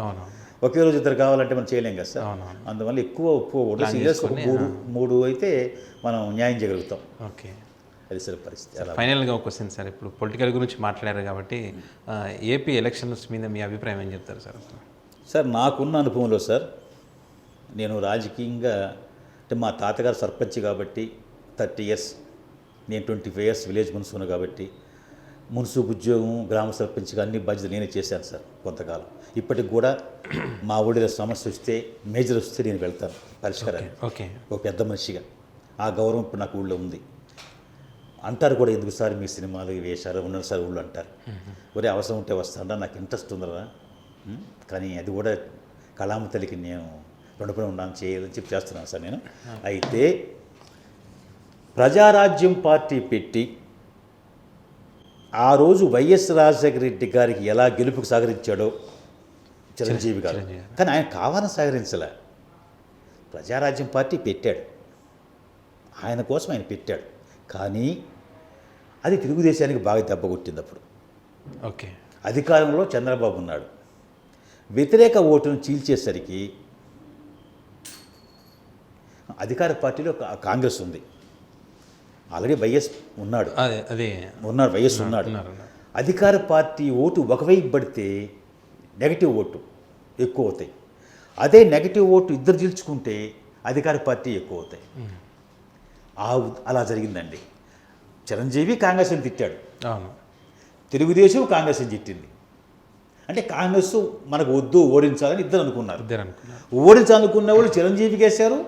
S2: ఒకే రోజు ఇద్దరు కావాలంటే మనం చేయలేం కదా సార్.
S1: అవునవును.
S2: అందువల్ల ఎక్కువ ఒప్పుకోకూడదు. సీరియస్ ఒక మూడు అయితే మనం న్యాయం చేయగలుగుతాం.
S1: ఓకే.
S2: అది సార్ పరిస్థితి. అలా
S1: ఫైనల్గా ఒక క్వశ్చన్ సార్, ఇప్పుడు పొలిటికల్ గురించి మాట్లాడారు కాబట్టి ఏపీ ఎలక్షన్స్ మీద మీ అభిప్రాయం ఏం చెప్తారు సార్?
S2: సార్ నాకున్న అనుభవంలో సార్, నేను రాజకీయంగా అంటే మా తాతగారు సర్పంచ్ కాబట్టి 30 ఇయర్స్, నేను 25 ఇయర్స్ విలేజ్ మున్సిపల్ కాబట్టి మున్సిపల్ ఉద్యోగం, గ్రామ సర్పంచ్గా అన్ని బాధ్యతలు నేనే చేశాను సార్ కొంతకాలం. ఇప్పటికి కూడా మా ఊళ్ళో సమస్య వస్తే, మేజర్ వస్తే నేను వెళ్తాను పరిష్కారాన్ని.
S1: ఓకే.
S2: ఒక పెద్ద మనిషిగా ఆ గౌరవం ఇప్పుడు నాకు ఊళ్ళో ఉంది. అంటారు కూడా, ఎందుకు సార్ మీ సినిమాలు వేశారు ఉన్నారు సార్ ఊళ్ళో అంటారు. ఒరే అవసరం ఉంటే వస్తాడా, నాకు ఇంట్రెస్ట్ ఉందరా. కానీ అది కూడా కళామ తల్లికి నేను రుణపడి ఉన్నాను, చేయాలని చెప్పి చేస్తున్నాను సార్ నేను. అయితే ప్రజారాజ్యం పార్టీ పెట్టి ఆ రోజు వైఎస్ రాజశేఖర రెడ్డి గారికి ఎలా గెలుపుకు సహకరించాడో చిరంజీవి గారు, కానీ ఆయన కావాలని సహకరించలే. ప్రజారాజ్యం పార్టీ పెట్టాడు, ఆయన కోసం ఆయన పెట్టాడు. కానీ అది తెలుగుదేశానికి బాగా దెబ్బ కొట్టింది. అప్పుడు
S1: ఓకే,
S2: అధికారంలో చంద్రబాబు ఉన్నాడు. వ్యతిరేక ఓటును చీల్చేసరికి అధికార పార్టీలో కాంగ్రెస్ ఉంది, ఆల్రెడీ వైఎస్ ఉన్నాడు, వైఎస్ ఉన్నాడు. అధికార పార్టీ ఓటు ఒకవైపు పడితే నెగటివ్ ఓటు ఎక్కువ అవుతాయి. అదే నెగటివ్ ఓటు ఇద్దరు చీల్చుకుంటే అధికార పార్టీ ఎక్కువ అవుతాయి. అలా జరిగిందండి. చిరంజీవి కాంగ్రెస్ని తిట్టాడు, తెలుగుదేశం కాంగ్రెస్ని తిట్టింది. అంటే కాంగ్రెస్ మనకు వద్దు, ఓడించాలని ఇద్దరు అనుకున్నారు. ఓడించాలనుకున్న వాళ్ళు చిరంజీవికి వేశారు,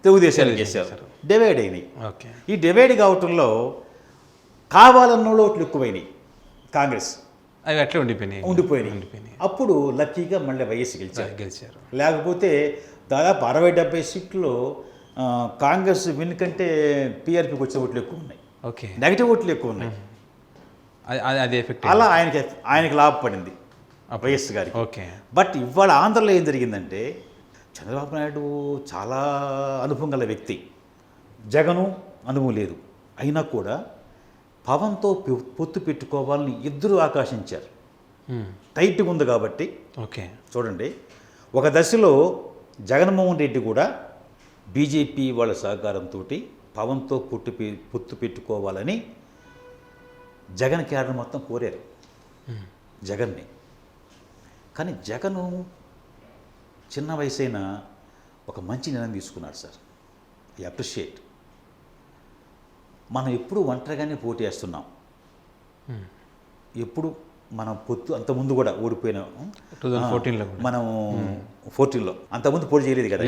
S2: తెలుగుదేశానికి వేశారు. డివైడ్ అయినాయి. ఈ డివైడ్ కావటంలో కావాలన్న ఓట్లు ఎక్కువైనాయి, కాంగ్రెస్
S1: అవి అట్లా ఉండిపోయినాయి.
S2: అప్పుడు లక్కీగా మళ్ళీ వైఎస్ గెలిచారు. లేకపోతే దాదాపు 60-70 సీట్లు కాంగ్రెస్ విన్ కంటే పీఆర్పీకి వచ్చే ఓట్లు ఎక్కువ ఉన్నాయి. నెగటివ్ ఓట్లు ఎక్కువ ఉన్నాయి. అలా ఆయనకి లాభపడింది వైఎస్ గారికి. బట్ ఇవాళ ఆంధ్రలో ఏం జరిగిందంటే, చంద్రబాబు నాయుడు చాలా అనుభవం గల వ్యక్తి, జగను అనుభవం లేదు. అయినా కూడా పవన్తో పొత్తు పెట్టుకోవాలని ఇద్దరు ఆకాశించారు. టైట్గా ఉంది కాబట్టి. చూడండి, ఒక దశలో జగన్మోహన్ రెడ్డి కూడా బీజేపీ వాళ్ళ సహకారంతో పవన్తో పొత్తు పెట్టుకోవాలని జగన్ క్యాడర్ మొత్తం కోరారు జగన్ని. కానీ జగను చిన్న వయసైన ఒక మంచి నిర్ణయం తీసుకున్నాడు సార్. I appreciate. మనం ఎప్పుడు ఒంటరిగానే పోటీ చేస్తున్నాం. ఎప్పుడు మనం పొత్తు అంతకుముందు కూడా ఓడిపోయిన
S1: 2014లో
S2: మనం 14లో అంతకుముందు పోటీ చేయలేదు కదా.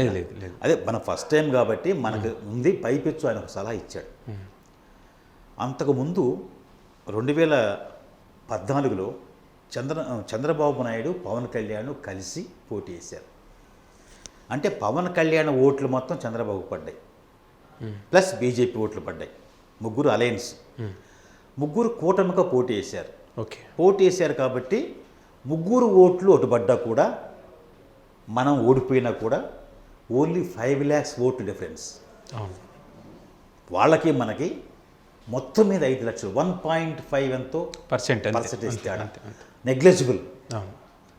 S2: అదే మనం ఫస్ట్ టైం కాబట్టి మనకు ఉంది. పైపెచ్చు ఆయన ఒక సలహా ఇచ్చాడు. అంతకుముందు 2014లో చంద్రబాబు నాయుడు, పవన్ కళ్యాణ్ కలిసి పోటీ చేశారు. అంటే పవన్ కళ్యాణ్ ఓట్లు మొత్తం చంద్రబాబు పడ్డాయి, ప్లస్ బీజేపీ ఓట్లు పడ్డాయి. ముగ్గురు అలయన్స్, ముగ్గురు కూటమిగా పోటీ చేశారు. పోటీ చేశారు కాబట్టి ముగ్గురు ఓట్లు అటు పడ్డా కూడా, మనం ఓడిపోయినా కూడా ఓన్లీ 5 lakhs ఓట్లు డిఫరెన్స్. వాళ్ళకి మనకి మొత్తం మీద 5 లక్షలు, 1.5 ఎంతో పర్సెంటేజ్ తేడా, నెగ్లిజిబుల్.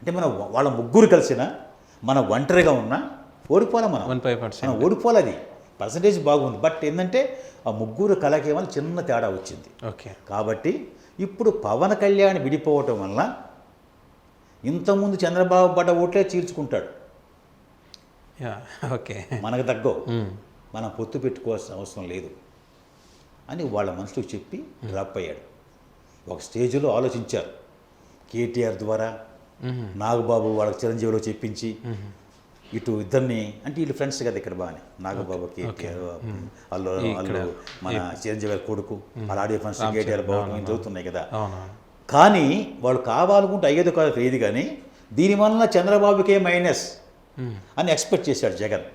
S2: అంటే మనం వాళ్ళ ముగ్గురు కలిసిన మనం ఒంటరిగా ఉన్నా ఓడిపోలే, మనం ఓడిపోలే. అది పర్సంటేజ్ బాగుంది. బట్ ఏంటంటే ఆ ముగ్గురు కలకేమని చిన్న తేడా వచ్చింది. కాబట్టి ఇప్పుడు పవన్ కళ్యాణ్ విడిపోవటం వల్ల ఇంతకుముందు చంద్రబాబు పడ్డ ఓట్లే చీల్చుకుంటాడు. మనకు తగ్గో, మనం పొత్తు పెట్టుకోవాల్సిన అవసరం లేదు అని వాళ్ళ మనుషులకు చెప్పి డ్రాప్ అయ్యాడు. ఒక స్టేజ్లో ఆలోచించారు, కేటీఆర్ ద్వారా నాగబాబు వాళ్ళకి చిరంజీవిలో చెప్పించి ఇటు ఇద్దరిని, అంటే వీళ్ళు ఫ్రెండ్స్ కదా ఇక్కడ బాగానే, నాగబాబు కేటీఆర్, అల్లు మన చిరంజీవి గారి కొడుకు, వాళ్ళ ఆడియో ఫ్రెండ్స్ కేటీఆర్ బాబు జరుగుతున్నాయి కదా. కానీ వాళ్ళు కావాలనుకుంటే అయ్యేది కాదు ఏది, కానీ దీనివల్ల చంద్రబాబుకే మైనస్ అని ఎక్స్పెక్ట్ చేశాడు జగన్.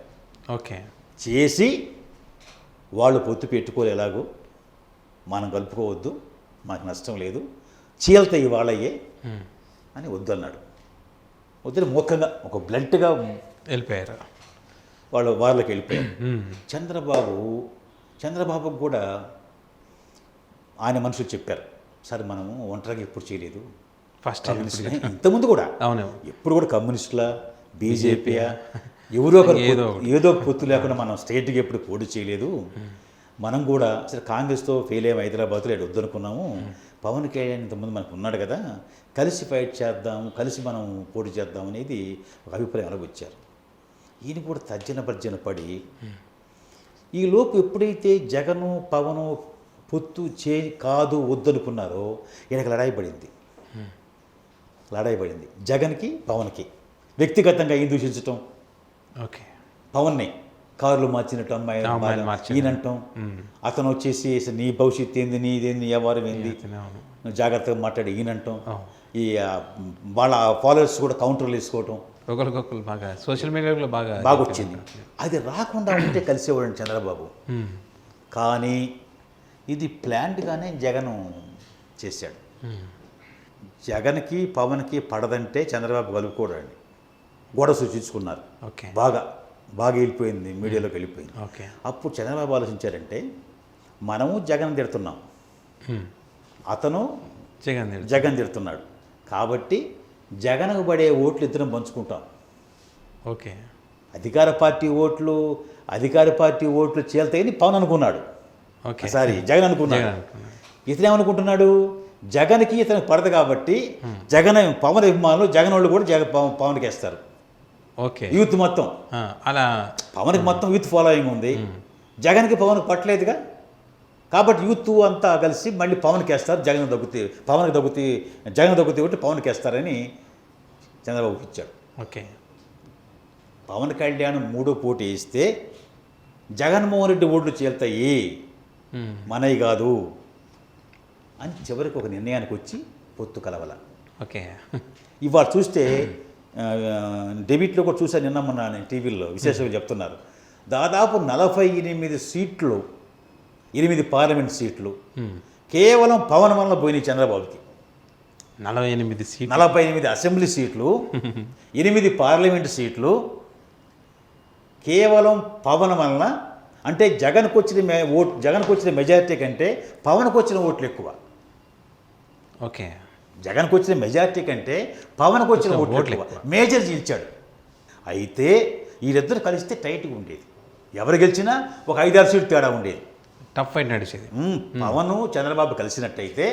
S2: చేసి వాళ్ళు పొత్తు పెట్టుకోలేలాగో, మనం కలుపుకోవద్దు, మాకు నష్టం లేదు, చీల్తాయి వాళ్ళయ్యే అని వద్దు అన్నాడు. వద్దని మూర్ఖంగా ఒక బ్లంట్గా
S1: వెళ్ళిపోయారు.
S2: వాళ్ళకి వెళ్ళిపోయారు. చంద్రబాబుకు కూడా ఆయన మనుషులు చెప్పారు, సరే మనము ఒంటరిగా ఎప్పుడు చేయలేదు,
S1: ఫస్ట్
S2: కమ్యూనిస్టులు ఇంతకుముందు కూడా
S1: అవును.
S2: ఎప్పుడు కూడా కమ్యూనిస్టులా బీజేపీయా ఎవరో ఒకరు ఏదో ఒక పొత్తు లేకుండా మనం స్టేట్కి ఎప్పుడు పోటీ చేయలేదు. మనం కూడా అసలు కాంగ్రెస్తో ఫెయిల్ అయ్యాము, హైదరాబాద్లో ఇక్కడ వద్దనుకున్నాము. పవన్ కళ్యాణ్ ఇంతకుముందు మనకు ఉన్నాడు కదా, కలిసి ఫైట్ చేద్దాం, కలిసి మనం పోటీ చేద్దాం అనేది ఒక అభిప్రాయం అలగొచ్చారు. ఈయన కూడా తర్జన భర్జన పడి ఈ లోపు ఎప్పుడైతే జగను పవను పొత్తు కాదు వద్దనుకున్నారో ఈయనకి లడాయి పడింది జగన్కి పవన్కి. వ్యక్తిగతంగా ఈయన దూషించటం,
S1: ఓకే,
S2: పవన్ని కారులు మార్చినట్టు అమ్మాయి ఈయనంటాం, అతను వచ్చేసి నీ భవిష్యత్తు ఏంది, నీదేంది, వ్యవహారం ఏంది, జాగ్రత్తగా మాట్లాడి ఈయనంటాం. ఈ వాళ్ళ ఫాలోవర్స్ కూడా కౌంటర్లు వేసుకోవటం
S1: ఒకరికొకరు బాగా సోషల్ మీడియాలో బాగా
S2: వచ్చింది. అది రాకుండా ఉంటే కలిసేవాడు చంద్రబాబు. కానీ ఇది ప్లాన్డ్గానే జగన్ చేశాడు. జగన్కి పవన్కి పడదంటే చంద్రబాబు కలుపుకోడండి, గోడ సూచించుకున్నారు. బాగా వెళ్ళిపోయింది, మీడియాలోకి వెళ్ళిపోయింది. అప్పుడు చంద్రబాబు ఆలోచించారంటే మనము జగన్ తిడుతున్నాం, అతను జగన్ తిడుతున్నాడు, కాబట్టి జగన్కు పడే ఓట్లు ఇద్దరం పంచుకుంటాం.
S1: ఓకే,
S2: అధికార పార్టీ ఓట్లు చేల్తాయని పవన్ అనుకున్నాడు, జగన్ అనుకున్నాడు. ఇతనేమనుకుంటున్నాడు, జగన్కి ఇతనికి పడదు కాబట్టి పవన్ అభిమానులు జగన్ వాళ్ళు కూడా పవన్కి వేస్తారు.
S1: ఓకే,
S2: యూత్ మొత్తం
S1: అలా
S2: పవన్కి మొత్తం యూత్ ఫాలోయింగ్ ఉంది, జగన్కి పవన్కి పట్టలేదుగా, కాబట్టి యూత్ అంతా కలిసి మళ్ళీ పవన్కి వేస్తారు, జగన్ దగ్గుతాయి ఒకటి పవన్కి వేస్తారని చంద్రబాబుకి ఇచ్చాడు.
S1: ఓకే,
S2: పవన్ కళ్యాణ్ మూడో పోటీ ఇస్తే జగన్మోహన్ రెడ్డి ఓట్లు చేల్తాయి, మనవి కాదు అని చివరికి ఒక నిర్ణయానికి వచ్చి పొత్తు కలవల.
S1: ఓకే,
S2: ఇవాళ చూస్తే డెబిట్లో కూడా చూసాను, నిన్న మొన్న నేను టీవీలో విశేషంగా చెప్తున్నారు, దాదాపు 48 సీట్లు, 8 పార్లమెంట్ సీట్లు కేవలం పవన్ వల్ల పోయినాయి చంద్రబాబుకి. 48 అసెంబ్లీ సీట్లు, 8 పార్లమెంట్ సీట్లు కేవలం పవన్ వలన. అంటే జగన్కు వచ్చిన మెజారిటీ కంటే పవన్కు వచ్చిన ఓట్లు ఎక్కువ.
S1: ఓకే,
S2: జగన్కు వచ్చిన మెజారిటీ కంటే పవన్కు వచ్చిన ఓట్లు ఎక్కువ, మేజర్ గెలిచాడు. అయితే వీరిద్దరు కలిస్తే టైట్గా ఉండేది, ఎవరు గెలిచినా ఒక 5-6 సీట్లు తేడా ఉండేది,
S1: టఫ్ ఫైట్ నడిచేది.
S2: పవన్ చంద్రబాబు కలిసినట్టయితే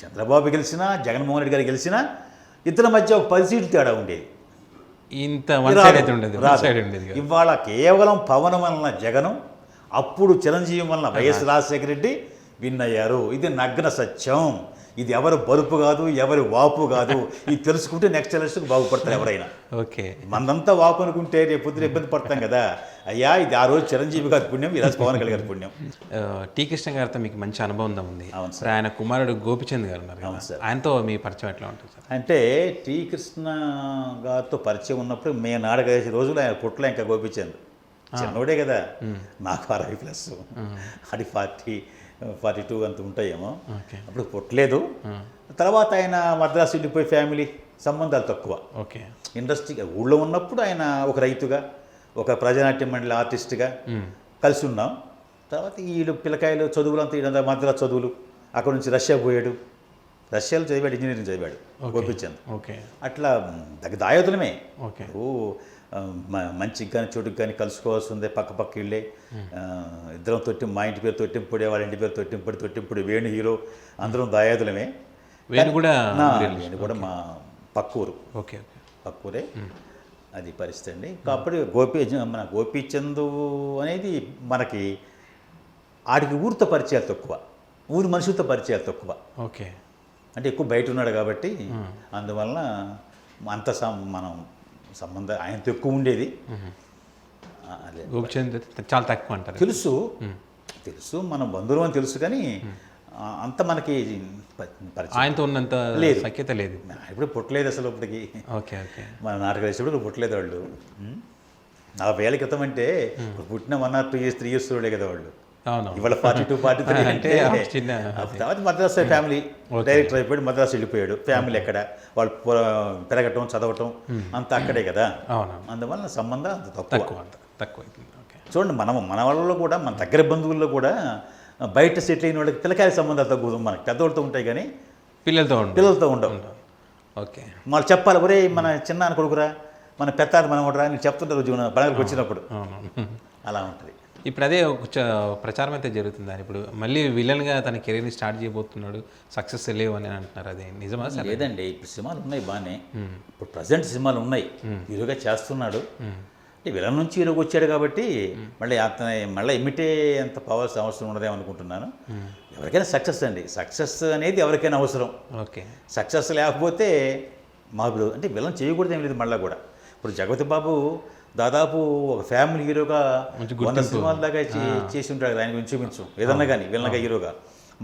S2: చంద్రబాబు గెలిచినా జగన్మోహన్ రెడ్డి గారు గెలిచినా ఇద్దరి మధ్య ఒక 10 సీట్లు తేడా ఉండేది. ఇవాళ కేవలం పవన్ వలన జగను, అప్పుడు చిరంజీవి వలన వైఎస్ రాజశేఖర రెడ్డి విన్ అయ్యారు. ఇది నగ్న సత్యం, ఇది ఎవరు బలుపు కాదు, ఎవరి వాపు కాదు. ఇది తెలుసుకుంటే నెక్స్ట్ ఎలక్షన్కి బాగుపడతారు ఎవరైనా.
S1: ఓకే,
S2: మనంతా వాపు అనుకుంటే రేపు పొద్దున ఇబ్బంది పడతాం కదా. అయ్యా, ఇది ఆ రోజు చిరంజీవి గారి పుణ్యం, ఈరోజు పవన్ కళ్యాణ్ గారి పుణ్యం.
S1: టీ కృష్ణ గారితో మీకు మంచి అనుబంధం ఉంది.
S2: అవును సార్.
S1: ఆయన కుమారుడు గోపిచంద్ గారు ఉన్నారు.
S2: అవును సార్.
S1: ఆయనతో మీ పరిచయం ఎట్లా ఉంటుంది సార్?
S2: అంటే టీ కృష్ణ గారితో పరిచయం ఉన్నప్పుడు మేము నాటక వేసే రోజులు ఆయన పుట్టలో ఇంకా గోపిచంద్ చిన్నోడే కదా, నాకు 60+, అది 42 అంత ఉంటాయేమో. అప్పుడు పుట్టలేదు. తర్వాత ఆయన మద్రాసు వెళ్ళిపోయి ఫ్యామిలీ సంబంధాలు తక్కువ.
S1: ఓకే,
S2: ఇండస్ట్రీ ఊళ్ళో ఉన్నప్పుడు ఆయన ఒక రైతుగా, ఒక ప్రజానాట్య మండలి ఆర్టిస్ట్గా కలిసి ఉన్నాం. తర్వాత వీళ్ళు పిల్లకాయలు చదువులంతా ఈడంతా మద్రాసు చదువులు, అక్కడ నుంచి రష్యా పోయాడు, రష్యాలో చదివాడు, ఇంజనీరింగ్ చదివాడు గోపిచంద్.
S1: ఓకే,
S2: అట్లా దాయోతులమే.
S1: ఓకే,
S2: మంచికి కానీ చెడుకు కానీ కలుసుకోవాల్సి ఉంది, పక్క ఇళ్ళే. ఇద్దరం మా ఇంటి పేరు తొట్టింపుడే, వాళ్ళ ఇంటి పేరు తొట్టింపుడి వేణు హీరో, అందరం దాయాదులమే.
S1: వేణు కూడా
S2: మా పక్కూరు.
S1: ఓకే,
S2: పక్కూరే. అది పరిస్థితి అండి. కాబట్టి మన గోపీచంద్ అనేది మనకి ఆడికి ఊరితో పరిచయాలు తక్కువ, ఊరి మనుషులతో పరిచయాలు తక్కువ.
S1: ఓకే,
S2: అంటే ఎక్కువ బయట ఉన్నాడు కాబట్టి అందువలన అంత మనం సంబంధం ఆయనతో ఎక్కువ ఉండేది. అదే
S1: చాలా తక్కువ అంటారు.
S2: తెలుసు మనం బంధువులు అని తెలుసు, కానీ అంత మనకి
S1: ఆయనతో ఉన్నంత
S2: లేదు,
S1: సఖ్యత లేదు.
S2: ఇప్పుడు పుట్టలేదు అసలు ఇప్పటికి.
S1: ఓకే, ఓకే,
S2: మన నాటకాలు వేసేప్పుడు పుట్టలేదు వాళ్ళు. 40 ఏళ్ళ క్రితం అంటే పుట్టిన 1 or 2 years 3 years చూడలే కదా వాళ్ళు. ఇవాళ 42, 43 అంటే తర్వాత మద్రాసు ఫ్యామిలీ డైరెక్టర్ అయిపోయాడు, మద్రాసు వెళ్ళిపోయాడు. ఫ్యామిలీ ఎక్కడ వాళ్ళు పెరగటం, చదవటం అంతా అక్కడే కదా. అందువల్ల సంబంధం అంత
S1: తక్కువ.
S2: చూడండి, మన వాళ్ళలో కూడా, మన దగ్గర బంధువుల్లో కూడా బయట సెటిల్ అయిన వాళ్ళకి పిల్లకాయల సంబంధాలు తగ్గుతాం, మనకి పెద్దవాళ్ళతో ఉంటాయి కానీ పిల్లలతో ఉండవు.
S1: ఓకే.
S2: వాళ్ళు చెప్పాలి, ఒరే మన చిన్నాన్న కొడుకురా, మన పెత్తాన్ని మనం ఒకరా అని చెప్తుంటారు ఉద్యోగం పండుగలకు వచ్చినప్పుడు.
S1: అవును.
S2: అలా ఉంటుంది.
S1: ఇప్పుడు అదే ఒక ప్రచారం అయితే జరుగుతుంది అని, ఇప్పుడు మళ్ళీ విలన్గా తన కెరీర్ని స్టార్ట్ చేయబోతున్నాడు, సక్సెస్ లేవు అని అంటున్నారు. అది నిజమా సార్?
S2: లేదండి, ఇప్పుడు సినిమాలు ఉన్నాయి బాగానే, ఇప్పుడు ప్రజెంట్ సినిమాలు ఉన్నాయి, హీరోగా చేస్తున్నాడు. అంటే విలన్ నుంచి హీరోకి వచ్చాడు కాబట్టి మళ్ళీ మళ్ళీ ఇమిటే అంత పవర్స్ అవసరం ఉండదేమో అనుకుంటున్నాను. ఎవరికైనా సక్సెస్ అండి, సక్సెస్ అనేది ఎవరికైనా అవసరం.
S1: ఓకే.
S2: సక్సెస్ లేకపోతే మాకు అంటే విలన్ చేయకూడదు ఏం లేదు. మళ్ళీ కూడా ఇప్పుడు జగపతి బాబు దాదాపు ఒక ఫ్యామిలీ హీరోగా 100 సినిమాల దాకా చేసి ఉంటాడు కదా, ఆయన ఇంచుమించు ఏదన్నా కానీ విలన్గా హీరోగా.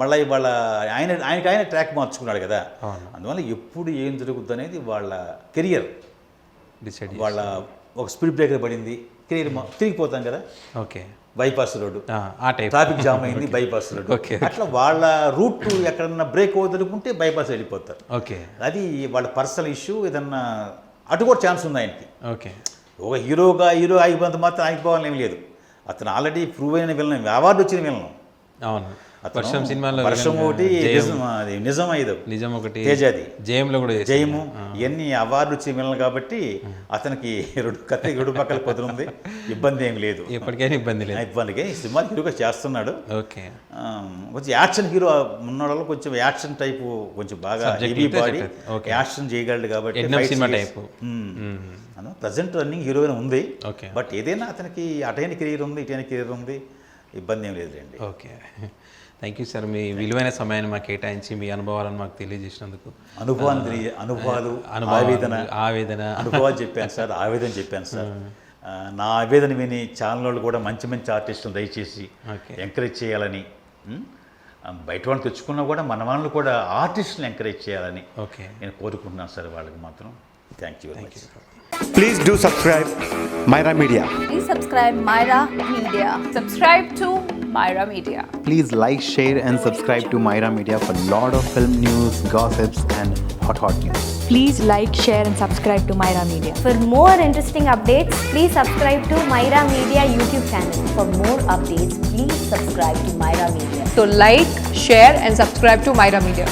S2: మళ్ళీ వాళ్ళ ఆయన ట్రాక్ మార్చుకున్నాడు కదా. అందువల్ల ఎప్పుడు ఏం జరుగుద్ది అనేది వాళ్ళ కెరియర్
S1: డిసైడ్,
S2: వాళ్ళ ఒక స్పీడ్ బ్రేకర్ పడింది, కెరీర్ తిరిగిపోతాం కదా.
S1: ఓకే.
S2: బైపాస్ రోడ్డు,
S1: ఆ టైప్
S2: ట్రాఫిక్ జామ్ అయింది, బైపాస్ రోడ్డు.
S1: ఓకే.
S2: అట్లా వాళ్ళ రూట్ ఎక్కడన్నా బ్రేక్ అవుతుంటే బైపాస్ వెళ్ళిపోతారు.
S1: ఓకే.
S2: అది వాళ్ళ పర్సనల్ ఇష్యూ. ఏదన్నా అటు కూడా ఛాన్స్ ఉంది ఆయనకి.
S1: ఓకే.
S2: ఒక హీరో అయిపోతే మాత్రం ఆగిపోవాలని ఏం లేదు. అతను ఆల్రెడీ ప్రూవ్ అయిన విలన్, అవార్డు వచ్చిన విలన్.
S1: అవును. వర్షం సినిమాలో
S2: వర్షం ఒకటి, నిజం ఐదు,
S1: నిజం ఒకటి,
S2: తేజాది,
S1: జయంలో కూడా
S2: జయము, ఇవన్నీ అవార్డు వచ్చిన విలన్ కాబట్టి అతనికి రెండు పక్కల పొదులుంది, ఇబ్బంది ఏం లేదు,
S1: ఎప్పటికైనా ఇబ్బంది లేదు.
S2: ఇబ్బందికి సినిమా హీరోగా చేస్తున్నాడు.
S1: ఓకే.
S2: కొంచెం యాక్షన్ హీరో ఉన్న వాళ్ళు కొంచెం యాక్షన్ టైపు కొంచెం బాగా హెవీ బాడీ యాక్షన్ చేయగలడు కాబట్టి
S1: cinema type
S2: present running heroine ఉంది.
S1: ఓకే.
S2: బట్ ఏదైనా అతనికి అటైన కెరీర్ ఉంది, ఇటైన కెరీర్ ఉంది, ఇబ్బంది ఏం లేదండి.
S1: ఓకే. థ్యాంక్ యూ సార్, మీ విలువైన సమయాన్ని మాకు కేటాయించి మీ అనుభవాలను మాకు తెలియజేసినందుకు.
S2: అనుభవాలు ఆవేదన అనుభవాలు చెప్పాను సార్, ఆవేదన చెప్పాను సార్. నా ఆవేదన విని ఛానల్ వాళ్ళు కూడా మంచి మంచి ఆర్టిస్టులు దయచేసి ఎంకరేజ్ చేయాలని, బయట వాళ్ళు తెచ్చుకున్నా కూడా మన వాళ్ళు కూడా ఆర్టిస్టులు ఎంకరేజ్ చేయాలని నేను కోరుకుంటున్నాను సార్. వాళ్ళకి మాత్రం thank you very much.
S3: Please do subscribe Myra Media.
S4: Please subscribe Myra Media. Subscribe to Myra Media.
S3: Please like, share and subscribe to Myra Media for lot of film news, gossips and hot news.
S5: Please like, share and subscribe to Myra Media.
S6: For more interesting updates, please subscribe to Myra Media YouTube channel. For more updates, please subscribe to Myra Media.
S4: So like, share and subscribe to Myra Media.